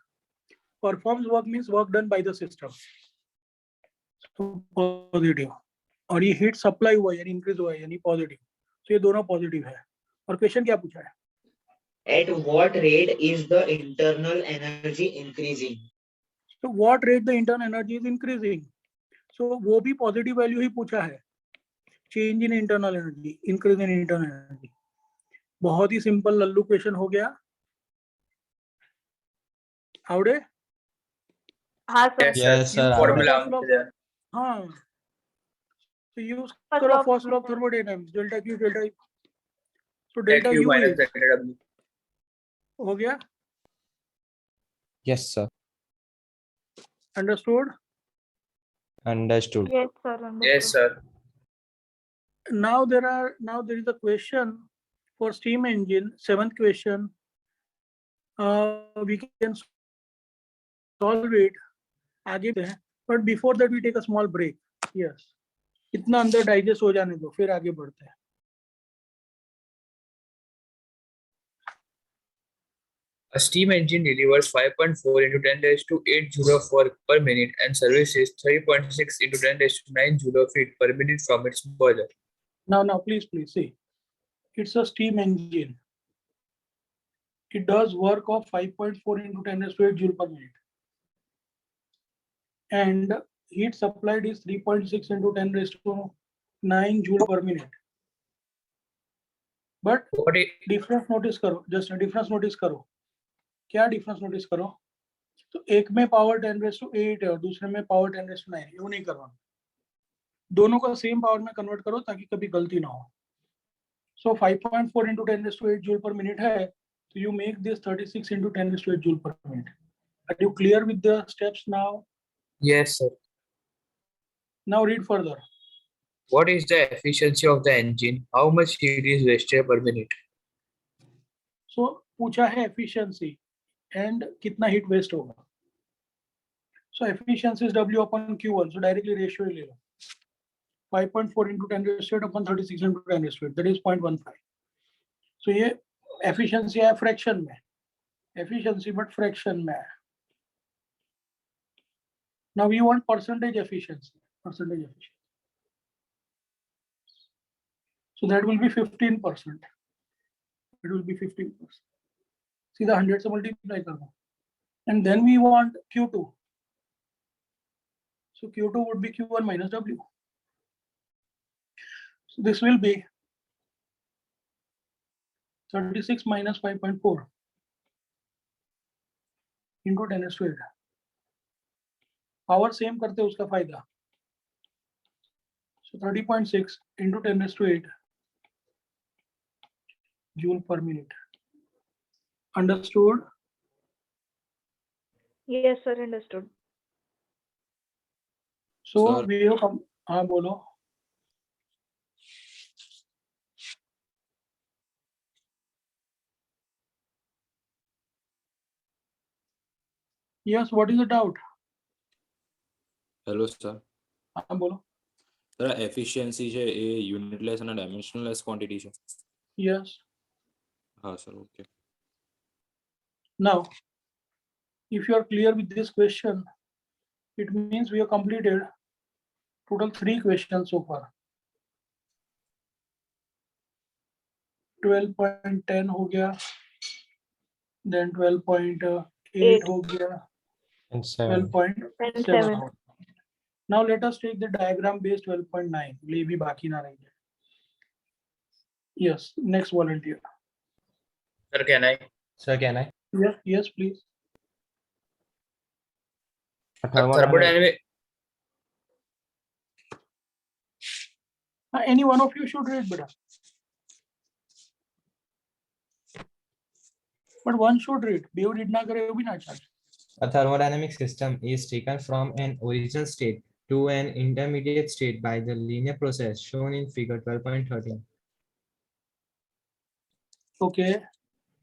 Performs work means work done by the system. So positive. और ये heat supply हुआ यानी increase हुआ है यानी positive. तो ये दोनों पॉजिटिव है. और क्वेश्चन क्या पूछा है? at what rate is the internal energy increasing? So what rate the internal energy is increasing? So वो भी पॉजिटिव वैल्यू ही पूछा है. Change in internal energy, increase in internal energy. बहुत ही सिंपल लल्लू क्वेश्चन हो गया. आवड़े? हाँ सर. Yes, sir. Formula. हाँ. तो यूज First करो law of first law of thermodynamics. Thermodynamics. Delta Q delta E. तो Delta delta Q you minus delta W. हो गया. Yes, sir. Understood? Understood. Yes, sir. Yes, Understood. sir. Now there is a question for steam engine. 7th question. We can solve it. आगे बढ़ते हैं. But before that we take a small break. Yes. इतना अंदर digest हो जाने दो, फिर आगे बढ़ते हैं. A steam engine delivers 5.4 into 10 raised to 8 joule of work per minute and services 3.6 into 10 raised to 9 joule of heat per minute from its boiler. Now please see. It's a steam engine. It does work of 5.4 into 10 raised to 8 joule per minute. And heat supplied is 3.6 into 10 raised to 9 joule per minute. But What is difference notice करो. Just difference notice करो. क्या difference notice करो? तो एक में power 10 raise to 8 है और दूसरे में पावर 10 रेज़ टू 9. ये नहीं करवाना. दोनों को सेम पावर में कन्वर्ट करो ताकि कभी गलती ना हो. सो 5.4 into 10 raised to 8 joule per minute है, तो you make this 36 into 10 raised to 8 joule per minute. Are you clear with the steps now? Yes, sir. Now read further. What is the efficiency of the engine? How much heat is wasted per minute? So पूछा है efficiency and कितना heat waste होगा. So efficiency is W upon Q1. So directly ratio ले लो. 5.4 into 10 raised to 8 upon 36 into 10 raised to 8. That is 0.15. So ये efficiency है fraction में. Efficiency but fraction में है. Now we want percentage efficiency. Percentage efficiency. So that will be 15%. It will be 15%. See the 100 से multiply करना. And then we want Q2. So Q2 would be Q1 minus W. So this will be 36 minus 5.4 into 10 raised to 8. Power same करते हैं उसका फायदा. So 30.6 into 10 raised to 8 joule per minute. Understood? Yes, sir. Understood. So Sir. we have हाँ बोलो. Yes, what is the doubt? Hello sir हाँ बोलो. Sir efficiency છે એ યુનિટલેસ અને ડાયમેન્શનલેસ ક્વોન્ટિટી છે. Yes. હા sir okay. Now, if you are clear with this question, it means we have completed total 3 questions so far. 12.10 हो गया, then 12.8 हो गया, And 7. 12.7 हो गया. Now let us take the diagram based 12.9. ये भी बाकी ना रह जाए. Yes, next volunteer. Sir, can I? Sir, can I? Yes, please. Thermodynamic. Any one of you should read, beta. But one should read. Web read ना करे वो भी ना अच्छा. A thermodynamic system is taken from an original state to an intermediate state by the linear process shown in figure 12.13. Okay.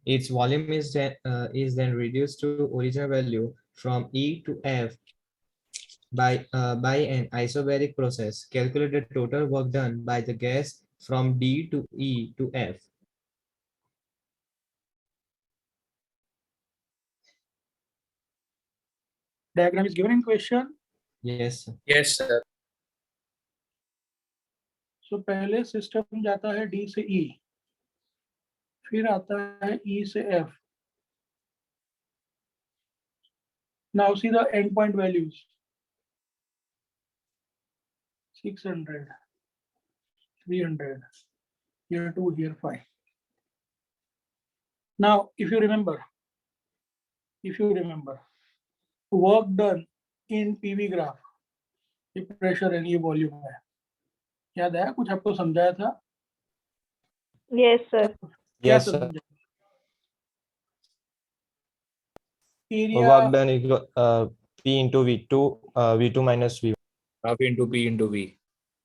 Its volume is then reduced to original value from E to F by an isobaric process. Calculate the total work done by the gas from D to E to F. Diagram is given in question. Yes, sir. Yes, sir. So पहले system जाता है D से E, फिर आता है E से F. Now see the endpoint values. 600, 300, here 2, here 5. Now, if you remember, work done in PV graph, ये pressure है, ये volume है. याद है कुछ आपको समझाया था? Yes, sir. क्या Yes, sir. समझाया? The Area. work done is P into V2, V2 minus V1. Half into P into V.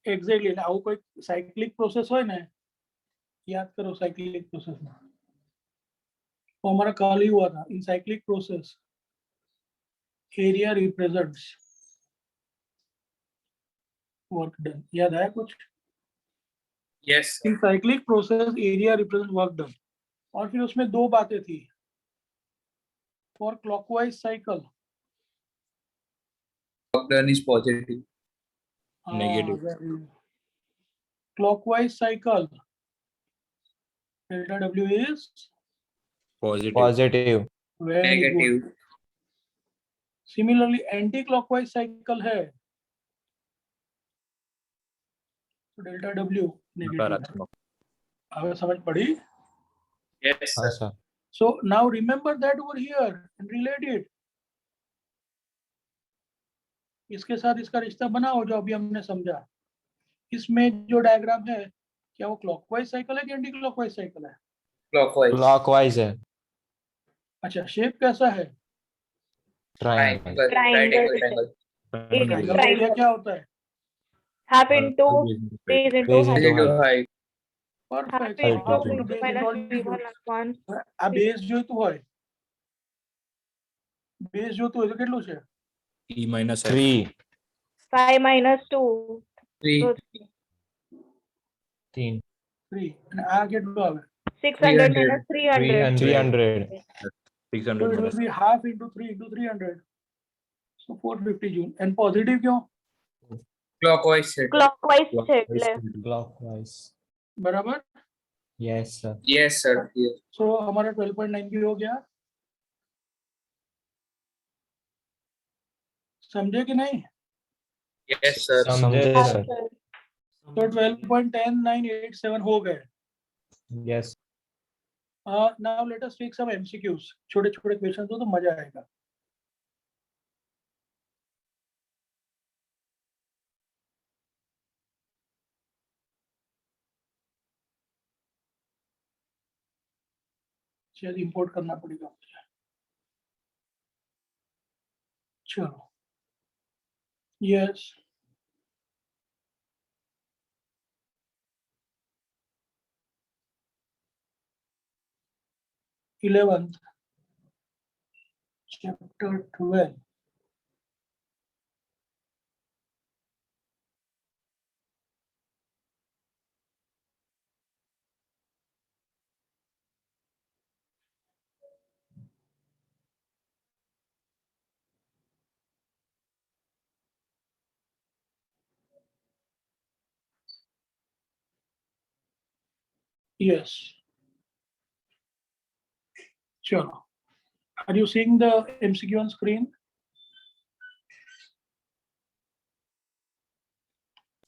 Exactly. આવું કોઈ cyclic process હોય ને, याद करो cyclic process में. वो हमारा कल ही हुआ था. In cyclic process, area represents work done. याद आया कुछ? Yes, sir. In cyclic process, area represents work done. और फिर उसमें दो बातें थी. For clockwise cycle, Work done is positive. Negative. Clockwise cycle, delta W is positive. Positive. very Negative. good. Similarly, anti-clockwise cycle है, तो delta W negative है. નકારાત્મક. अब समझ पड़ी? Yes, sir. Sir. So now remember that over here and relate it. इसके साथ इसका रिश्ता बनाओ जो अभी हमने समझा. इसमें जो डायग्राम है, क्या वो क्लॉकवाइज साइकिल है कि एंटी क्लॉकवाइज साइकिल है? Clockwise. Clockwise है. अच्छा, शेप कैसा है? Triangle. Triangle. Right Triangle. angle triangle. Triangle का एरिया क्या होता है? Half into base into Base height. into Into height. height. Perfect. Half Height into into V2 minus V1 upon આ બેઝ જોઈતું હોય, બેઝ જોતું હોય તો કેટલું છે? E minus F. 3. 5 minus 2. 3. So 3. 3. અને આ કેટલું આવે? 600 300. minus 300. 300. 600 So it will minus. be half into 3 into 300. So 450 joule. And positive क्यों? Clockwise set. Clockwise છે એટલે. Clockwise. बराबर? Yes, sir. Yes, sir. Yes. So हमारा 12.9 भी हो गया. समझे कि नहीं? Yes, sir. समझे, हाँ, sir. sir. तो 12.10987 हो गए. Yes. Now let us take some MCQs. छोटे छोटे क्वेश्चन हो तो मजा आएगा. शायद इंपोर्ट करना पड़ेगा मुझे. चलो. Yes. th chapter 12. Yes. Sure. Are you seeing the MCQ on screen?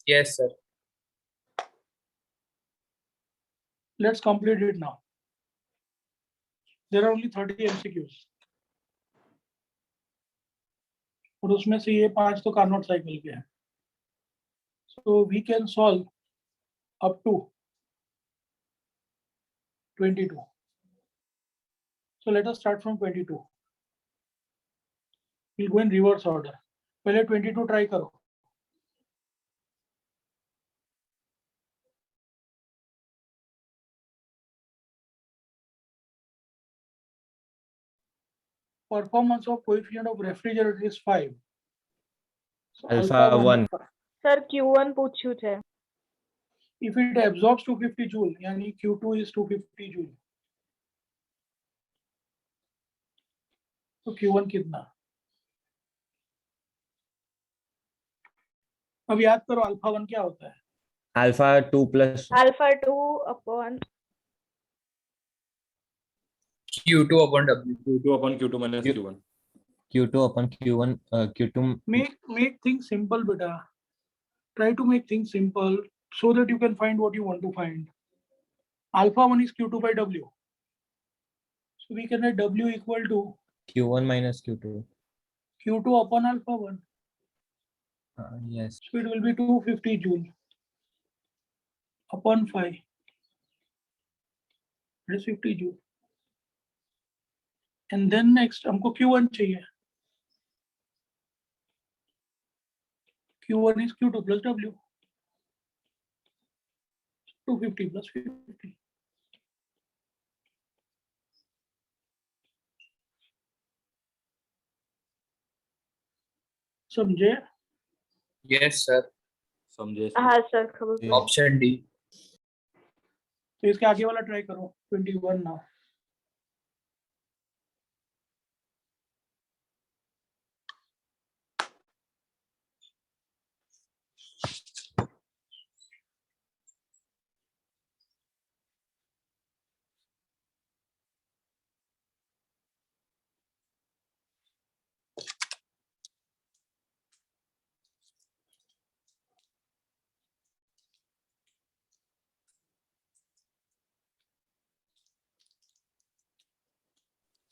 Yes, sir. Let's complete it now. There are only 30 MCQs. और उसमें से ये 5 तो कार्नोट साइकिल के हैं. So we can solve up to 22. So let us start from 22. We'll go in reverse order. पहले 22 try करो. Performance of coefficient of refrigerator is 5. So Alpha 1. Sir, Q1 પૂછ્યું છે. If it absorbs 250 joule, यानी Q2 is 250 joule. तो Q1 कितना? अब याद करो अल्फा 1 क्या होता है? Alpha 2 plus Alpha 2 upon Q2 upon W. Q2 upon Q2 minus Q1. Q2 upon Q1, Q2. Make things simple, beta. Try to make things simple so that you can find what you want to find. Alpha 1 is Q2 by W. So we can write W equal to Q1 minus Q2. Q2 upon alpha 1. Yes. So it will be 250 joule upon 5. That is 50 joule. And then next हमको Q1 चाहिए. Q1 is Q2 plus W. 250 plus 50. समझे? Yes, sir. समझे? हाँ sir खबर पड़ी. Option D. तो इसके आगे वाला ट्राई करो. 21 now.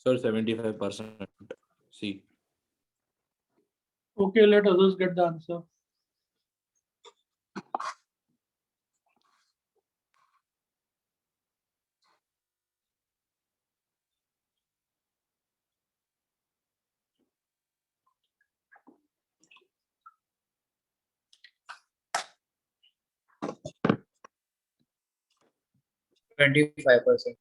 Sir, 75%. C. Okay, let others get the answer. – 25%.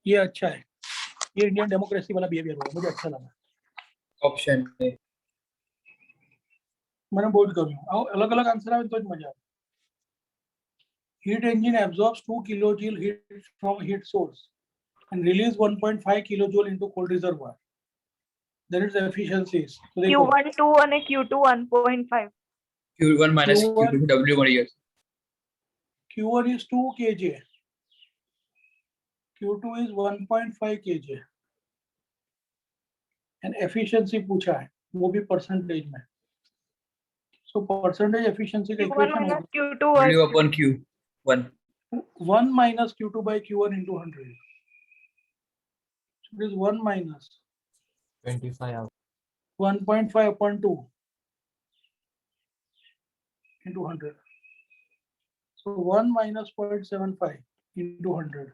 ये अच्छा है. ये इंडियन डेमोक्रेसी वाला बिहेवियर हुआ, मुझे अच्छा लगा. Option A. मैंने बोर्ड करूँ अलग अलग आंसर आए तो मजा. Heat engine absorbs 2 kilojoule heat from heat source and release 1.5 kilojoule into cold reservoir. Then its efficiency is. So देखो, Q1 2 અને Q2 1.5. Q1 minus Q1 Q2 W મળી જશે. Q1 is 2 kJ. Q2 is 1.5 kJ. And efficiency पूछा है, वो भी percentage में. So percentage efficiency का Q1 equation minus Q2 W was upon Q1. 1 minus Q2 by Q1 into 100. So it is 1 minus 25 out. 1.5 upon 2 into 100. So 1 minus 0.75 into 100.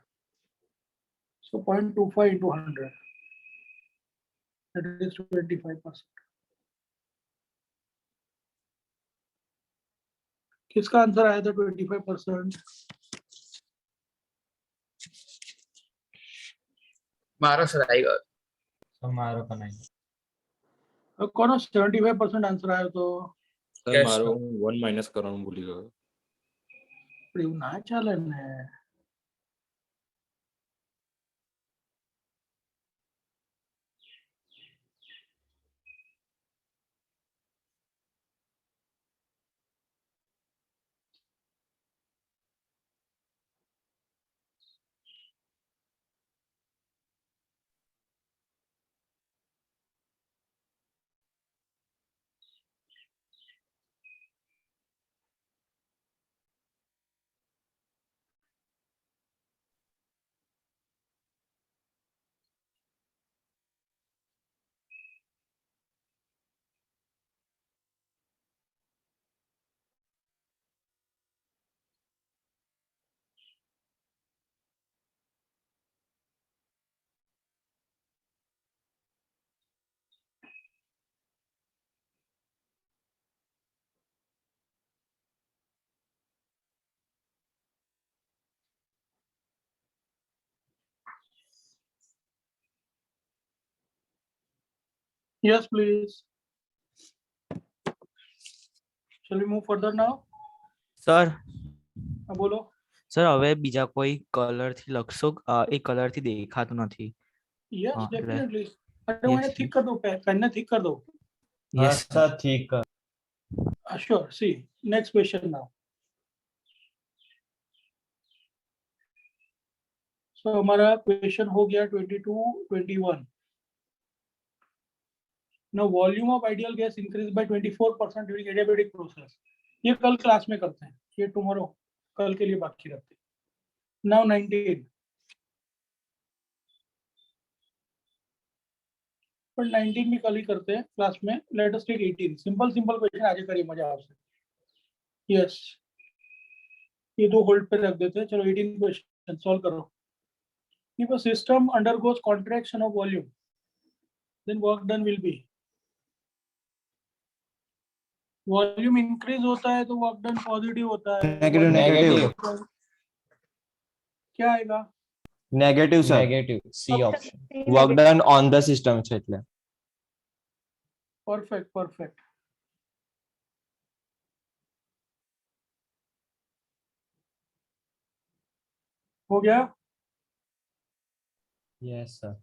So 0.25 into 100. That is 25%. किसका answer आया था 25%? मारो sir आएगा તમારો પણ નહીં. કોનો 75% આન્સર આવ્યો તો? સર Yes, મારો sir. હું 1 માઇનસ કરવાનું ભૂલી ગયો. પણ એવું ના ચાલે ને. Yes, please. Shall we move further now? Sir હા બોલો. સર હવે બીજા કોઈ કલર થી લખશો એ કલર થી દેખાતું નથી. Yes, हाँ, definitely. अरे वो yes, ठीक कर दो, पेन ने ठीक कर दो. હા Yes, સર ઠીક કર. Sure. See, next question now. So हमारा question हो गया 22, 21. Now volume of ideal gas increased by 24% during adiabatic process. ये कल क्लास में करते हैं, ये tomorrow कल के लिए बाकी रखते हैं. Now 19. पर 19 भी कल ही करते हैं क्लास में. Let us take 18. Simple question आज करिए मजा आपसे. Yes. ये दो होल्ड पे रख देते हैं. चलो 18 क्वेश्चन सॉल्व करो. If a system undergoes contraction of volume, then work done will be. Volume increase होता है तो वर्क डन पॉजिटिव होता है. Negative, negative. क्या आएगा? Negative sir. Negative C option. Work done on the system છે એટલે. परफेक्ट. हो गया. Yes sir.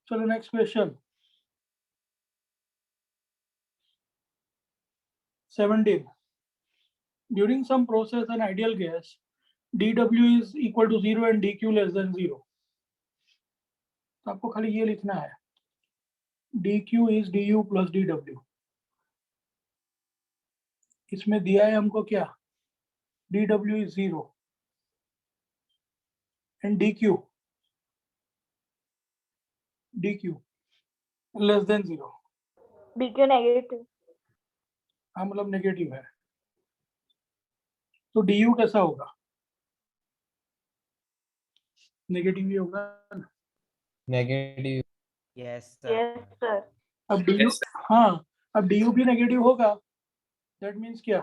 चलो next question. 17. During some process an ideal gas dW is equal to 0 and dQ less than 0. तो आपको खाली ये लिखना है. dQ is du plus dW. इसमें दिया है हमको क्या? dW is 0 and dQ less than 0. DQ negative. हाँ मतलब नेगेटिव है. तो du कैसा होगा? नेगेटिव ही होगा. નેગેટિવ. Yes Yes, sir. अब du Yes, sir. हाँ अब du भी नेगेटिव होगा. दैट मीन्स क्या?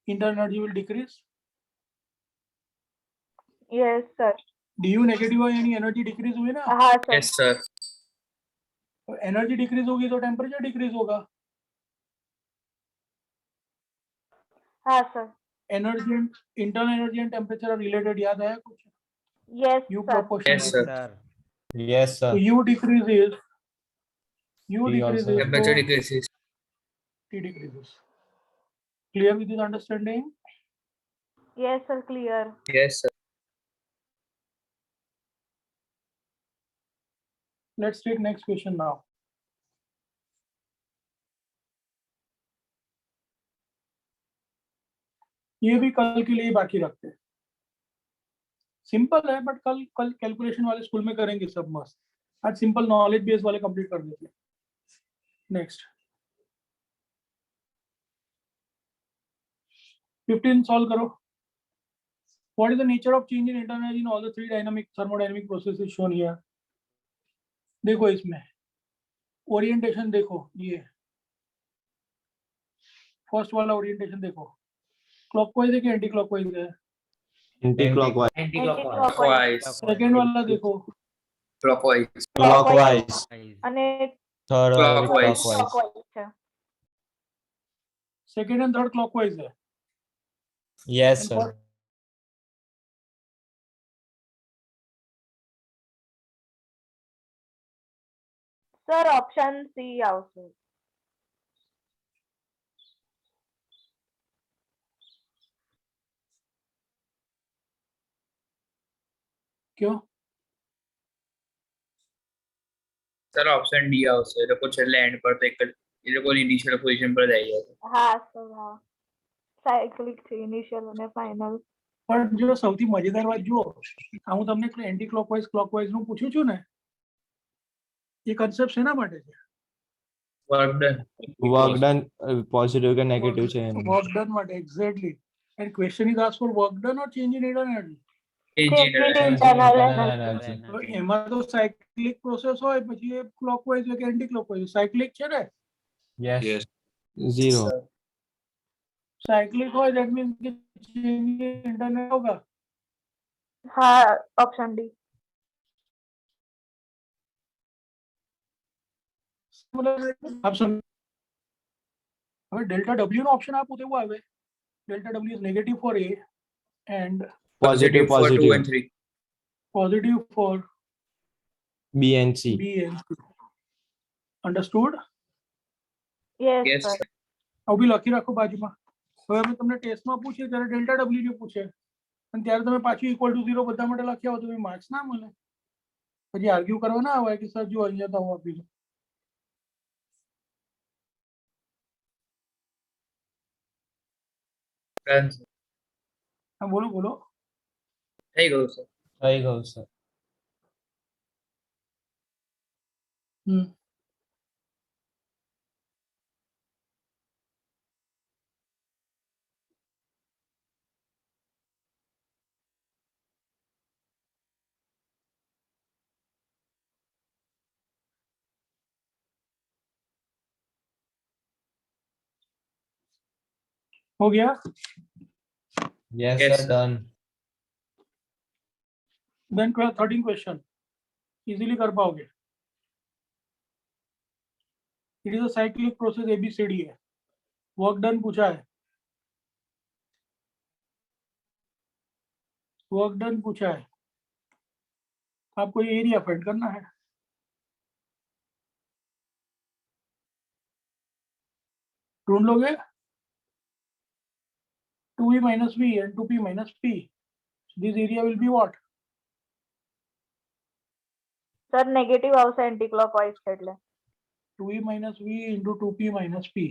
Internal energy will decrease. Yes, sir. du negative है यानी एनर्जी डिक्रीज हुई ना. हाँ sir. yes sir, energy decrease होगी तो टेम्परेचर डिक्रीज होगा. हाँ sir. Energy internal energy and temperature are related. याद है कुछ? Yes, u sir. proportional. yes sir. Sir. Yes So sir. u decreases. U T decreases. also. Temperature So decreases. T decreases. Clear with this understanding? Yes, sir. Clear. Yes sir. Let's take next question now. ये भी कल के लिए बाकी रखते हैं. Simple है but कल कैलकुलेशन वाले स्कूल में करेंगे सब मस्त. आज सिंपल नॉलेज बेस वाले कंप्लीट कर देते हैं. नेक्स्ट 15 सॉल्व करो. What is the nature of change in internal energy in all the three dynamic thermodynamic processes shown here? देखो इसमें ओरिएंटेशन देखो, ये फर्स्ट वाला ओरिएंटेशन देखो, क्लॉकवाइज है कि एंटी क्लॉकवाइज है? Anti clockwise Anti-clockwise. सेकेंड वाला देखो, clockwise, क्लॉकवाइज અને थर्ड Clockwise. clockwise છે. सेकेंड एंड थर्ड क्लॉकवाइज है. Yes And sir for- sir option C આવશે. क्यों? સર ઓપ્શન ડી આવશે. એ લોકો છેલ્લે એન્ડ પર તો એક જ એ લોકોની ઇનિશિયલ પોઝિશન પર જ આવી જશે. હા સર હા. સાયક્લિક છે ઇનિશિયલ અને ફાઇનલ. પણ જો સૌથી મજેદાર વાત જુઓ, આ હું તમને એન્ટી ક્લોકવાઇઝ ક્લોકવાઇઝ નું પૂછું છું ને, એ કન્સેપ્ટ શેના માટે છે? Work done. Work done positive કે નેગેટિવ છે એનું. વર્ક ડન માટે, exactly. And question is ask for work done or change in internal energy. Change in internal energy. તો એમાં તો સાયક્લિક પ્રોસેસ હોય, પછી એ ક્લોકવાઇઝ કે એન્ટી ક્લોકવાઇઝ. સાયક્લિક છે ને, यस जीरो साइक्लिक हो दैट मींस कि चेंज इंटरनल होगा. હા ઓપ્શન ડી. मतलब आप सुन, હવે ડેલ્ટા ડબલ્યુ નો ઓપ્શન આપું તો એવું આવે, delta W is negative for A and positive for 2 positive and 3. Positive for B and C B and C. Understood? Yes Yes. Sir. આવું બી લખી રાખો બાજુમાં. હવે અમે તમને ટેસ્ટમાં પૂછીએ ત્યારે ડેલ્ટા ડબલ્યુ પૂછે અને ત્યારે તમે પાછું ઇક્વલ ટુ 0 બધા માટે લખ્યા હો તો માર્ક્સ ના મળે. પછી આર્ગ્યુ કરવા ના આવે કે સર જો અહીંયા તો આપી દો. Done, sir. હા બોલો બોલો. થઈ ગયું સર. થઈ ગયું સર. હમ हो गया. Yes Yes, sir sir. Done. Then 13 question easily कर पाओगे. It is a cyclic process ABCD है. वर्क डन पूछा है, वर्क डन पूछा है. आपको ये एरिया फाइंड करना है. ढूंढ लोगे 2e minus v and 2p minus p. This area will be what? Sir negative આવશે એન્ટી ક્લોકવાઇઝ છે એટલે. 2e minus v into 2p minus p.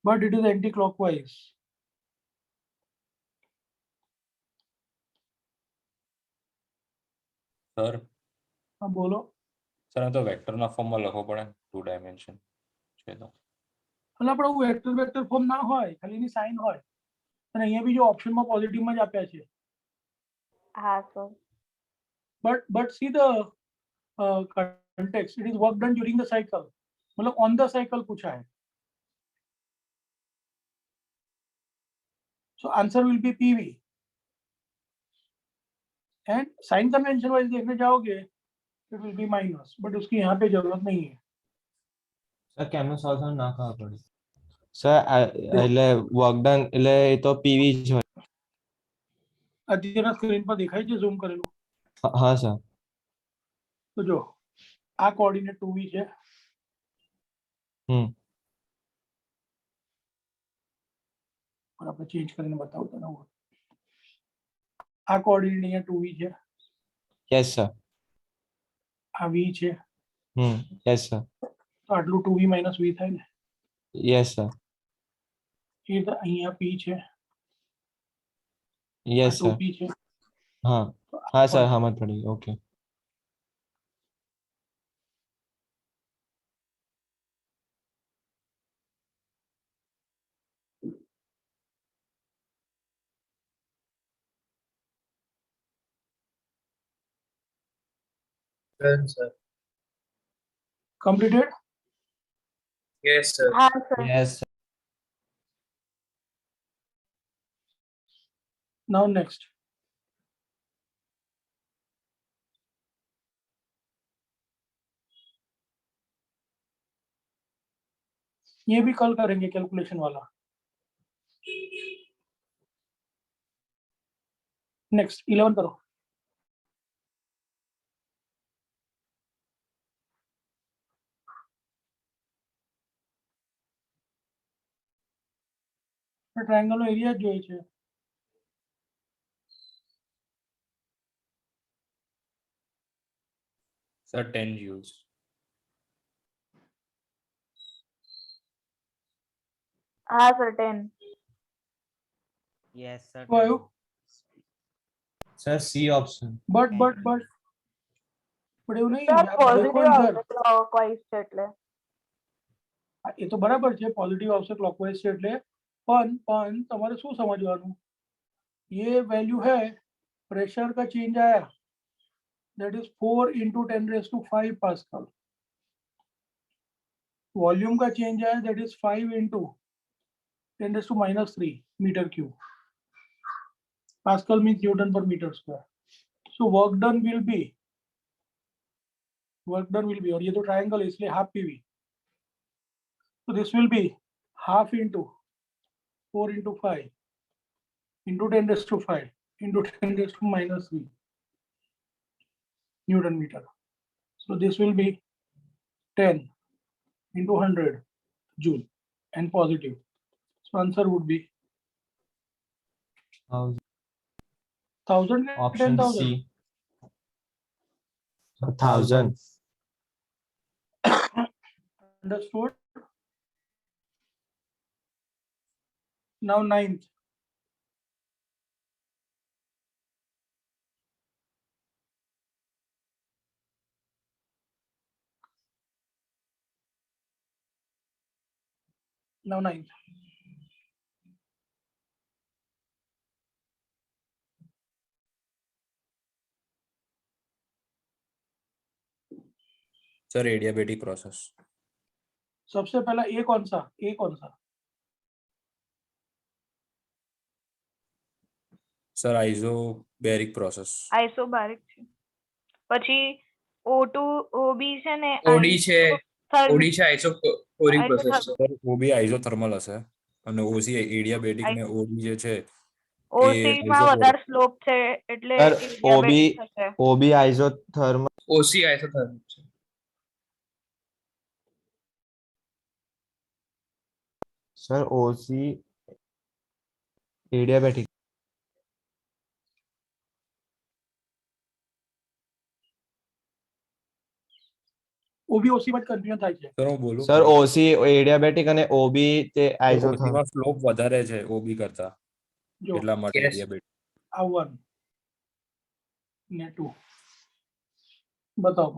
But it is anti-clockwise. Sir हाँ बोलो. સર આ તો વેક્ટરના ફોર્મમાં લખવો પડે, 2 ડાયમેન્શન છે તો. એટલે આપણે વેક્ટર વેક્ટર ફોર્મ ના હોય, ખાલી એની સાઇન હોય. અને અહીંયા બી જો ઓપ્શનમાં પોઝિટિવમાં જ આપ્યા છે. હા sir. But see the context. It is work done during the cycle. मतलब on the cycle पूछा है. So answer will be PV. And sign convention wise देखने जाओगे, it will be minus. But उसकी यहाँ पे जरूरत नहीं है. સર કેમનું સોલ્યુશન ના ખબર પડી. સર એટલે વર્ક ડન એટલે એ તો પીવી જ હોય. અત્યારના સ્ક્રીન પર દેખાય છે ઝૂમ કરેલું. હા સર. તો જો આ કોઓર્ડિનેટ 2v છે. और આપણે ચેન્જ કરીને બતાવું તને. આ કોઓર્ડિનેટ અહીંયા 2v છે. Yes sir. આ v છે. Yes sir. તો આટલું 2v minus v થાય ને. Yes sir. એ તો અહીંયા p છે. યસ આ સર. 2p છે. હા હા સર સમજ પડી. Okay. Done, sir. Completed? Yes, sir. हाँ sir. Yes, sir. Now next. ये भी कल करेंगे कैलकुलेशन वाला. नेक्स्ट 11 करो. ટ્રાયંગલ નો એરિયા જોઈએ છે. Sir 10 joules. हाँ सर 10. Yes, sir. વાયુ. Sir, C option. બટ એવું નહીં. સર આપ દેખો પોઝિટિવ અંદર. આવશે ક્લોકવાઇઝ છે એટલે. એ તો બરાબર છે, પોઝિટિવ આવશે ક્લોકવાઇઝ છે એટલે. પણ તમારે શું સમજવાનું, ये वैल्यू है, प्रेशर का चेंज आया, that is 4 into 10⁵ pascal. Volume का चेंज आया, that is 5 into 10⁻³ metre cube. Pascal means newton per metre square. So work done will be, और ये तो ट्रायंगल है इसलिए half PV. So this will be half into 4 into 5 into 10⁵ into 10⁻³ Newton meter. So this will be 10 into 100 joule and positive. So answer would be 1000 and Option 10,000. C. 1000. Understood? Now 9th. Now 9th. Sir adiabatic process. सबसे पहला ए कौन सा? Sir આઇઝોબેરિક process. આઇસોબારિક છે. પછી O2 OB છે ને OD છે. third- OD છે આઇસોકોરિક પ્રોસેસ. સર ઓબી આઇઝોથર્મલ હશે અને ઓસી એડિયાબેટિક ને ઓડી જે છે OC માં વધારે સ્લોપ છે એટલે Sir, diabetic થશે. OB isothermal. OC આઇસોથર્મલ છે. Sir, OC adiabatic. ઓબી ઓસી માં કન્ફ્યુઝન થાય છે. સર હું બોલું. Sir, OC adiabatic અને OB તે isothermal. ઓસીમાં સ્લોપ વધારે છે ઓબી કરતા, જો એટલા માટે Yes. એડિયાબેટિક. આ 1 ને 2 बताओ.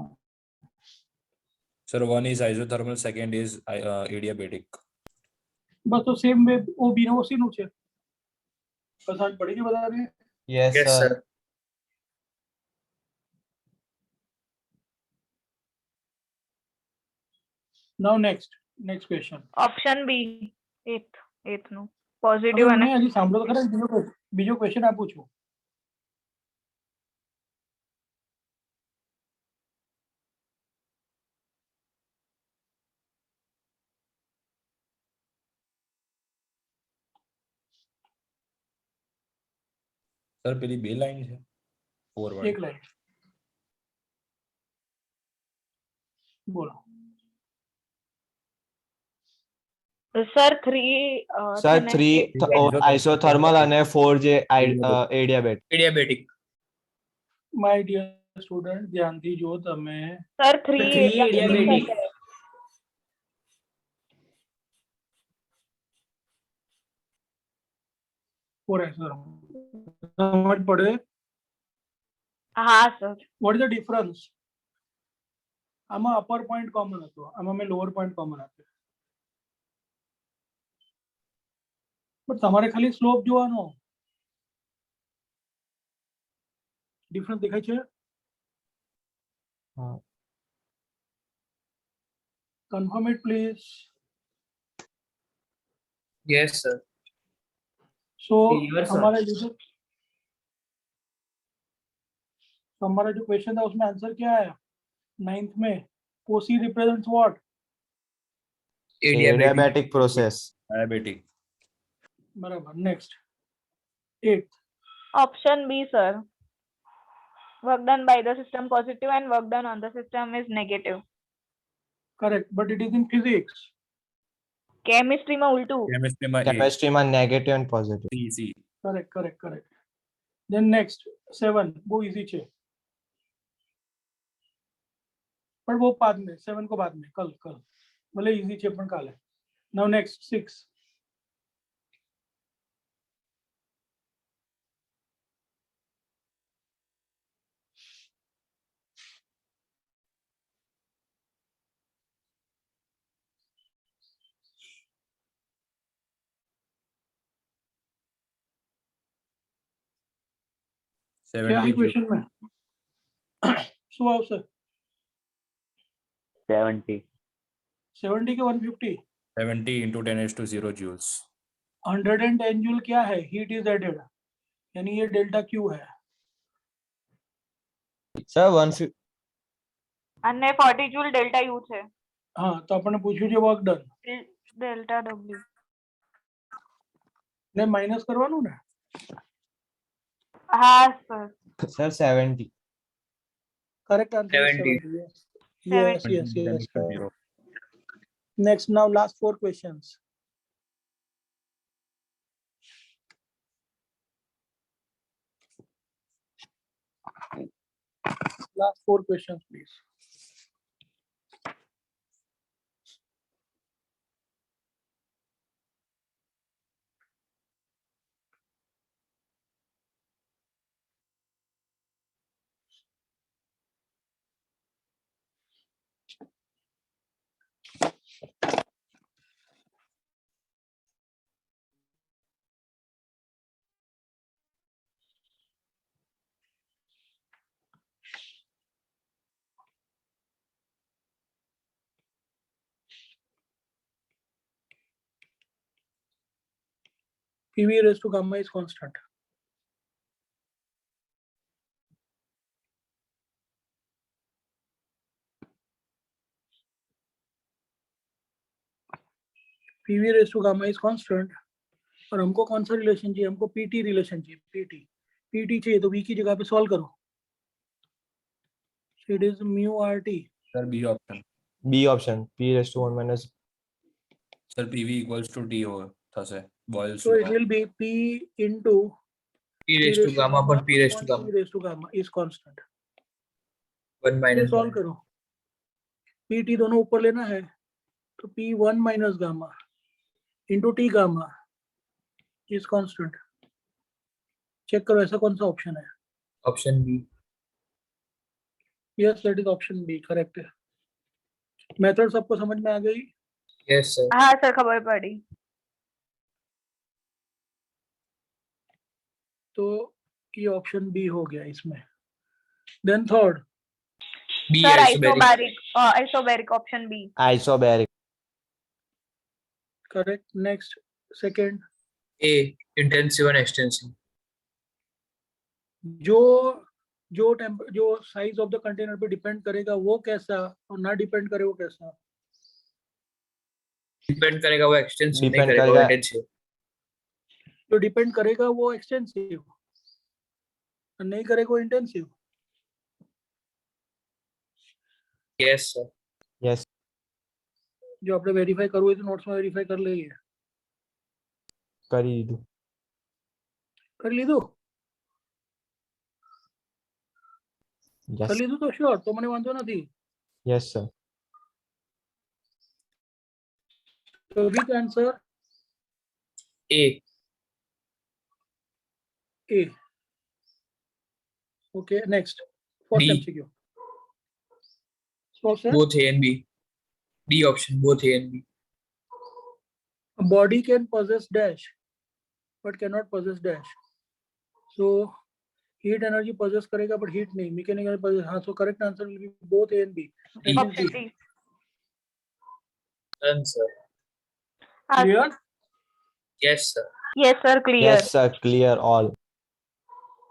Sir 1 is isothermal, second is adiabatic. बस तो सेम वे ओबी ने ओसी નું છે. पसंद पड़ेगी बताने. Yes, Yes, sir. sir. Now next question. Option B 8th નું હવે પોઝિટિવ અને મને હજી સાંભળો તો ખરા, બીજો ક્વેશ્ચન આપું છું. સર પેલી બે લાઈન છે ફોરવર્ડ. એક લાઈન બોલો. સર 3 Sir, 3 isothermal અને 4 જે adiabatic. Adiabatic. My dear student, ધ્યાનથી જો તમે. Sir 3 adiabatic. ફોર આન્સર સમજ પડે. હા sir. What is the difference? આમાં અપર પોઈન્ટ કોમન હતો, આમાં મેં લોઅર પોઈન્ટ કોમન આપ્યો. પણ તમારે ખાલી સ્લોપ જોવાનો. ડિફરન્સ દેખાય છે? Confirm it, please. Yes, sir. So Clear, sir. हमारा जो क्वेश्चन था उसमें आंसर क्या आया 9th में Kosi represents what Adiabatic. Adiabatic process. Diabetic बराबर next 8th Option B, sir. Work done by the system positive and work done on the system is negative. Correct but it is in physics Chemistry में उल्टू. Chemistry में negative and positive. C correct then next 7 वो easy छे पर वो बाद में 7 को बाद में कल भले इजी छे पण काले नाउ नेक्स्ट 6 क्या है क्वेश्चन में सुहाव सर 70. 70 के 150 70 into 10⁻�0 joules 110 जूल क्या है हीट इज एडेड यानी ये डेल्टा क्यू है Sir, 150. અને 40 joule delta U છે. हाँ तो આપણે પૂછ્યું છે વર્ક ડન Delta W. ને માઇનસ કરવાનું ને હા sir. Sir, 70. Correct answer 70. yes next now last 4 questions last 4 questions please PV raised to gamma is constant. PV raised to gamma is constant. और हमको कौन सा रिलेशन चाहिए हमको PT रिलेशन चाहिए PT चाहिए तो V की जगह पे सॉल्व करो so it is mu RT sir B option B option. P raised to 1 minus. Sir PV equals to T हो થશે Boyle's so it will be P into P raised to gamma upon P raised to P gamma. raised to gamma is constant 1 minus solve करो PT दोनों ऊपर लेना है तो P1 minus gamma into T gamma is constant check करो ऐसा कौन सा ऑप्शन है option B. Yes that is option B correct है मेथड सबको समझ में आ गई Yes, sir. હા સર ખબર પડી. तो ये ऑप्शन बी हो गया इसमें then third B Sir, isobaric. isobaric option B. Isobaric. Correct next second A intensive and extensive. जो साइज ऑफ द कंटेनर पे डिपेंड करेगा वो कैसा और ना डिपेंड करे वो कैसा Depend करेगा वो extensive नहीं Depend करेगा वो करेगा। intensive. जो डिपेंड करेगा वो एक्सटेंसिव और नहीं करेगा वो इंटेंसिव Yes, sir. Yes. जो આપણે વેરીફાઈ કરવું હોય તો નોટ્સમાં વેરીફાઈ કરી લઈએ કરી દીધું. કરી લીધું Yes. કરી લીધું તો શ્યોર તો મને વાંધો નથી Yes, sir. so which answer A. A okay next first D. MCQ so sir Both A and B. D option, both A and B. a body can possess dash but cannot possess dash so heat energy possess करेगा but heat नहीं, mechanical possess. हाँ, so correct answer will be both A and B. Option C. Done, sir. Clear? Yes, sir. Yes, sir. Clear. Yes, sir. Clear all.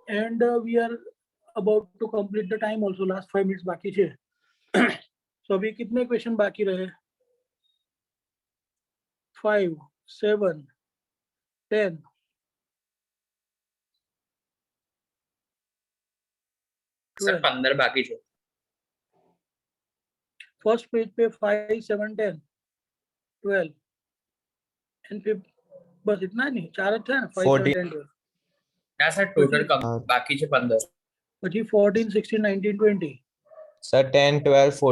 And we are about to complete the time also. Last 5 minutes बाकी है. So अभी कितने question बाकी रहे? 5, 7, 10. Sir, 15 बाकी છે. First page पे 5, 7, 10, 12 and फिर बस इतना ही नहीं, चार थे ना, 5, 7, 10, 12. ના સર ટોટલ બાકી છે 15. પછી 14, 16, 19, 20. Sir, 10, 12, 14.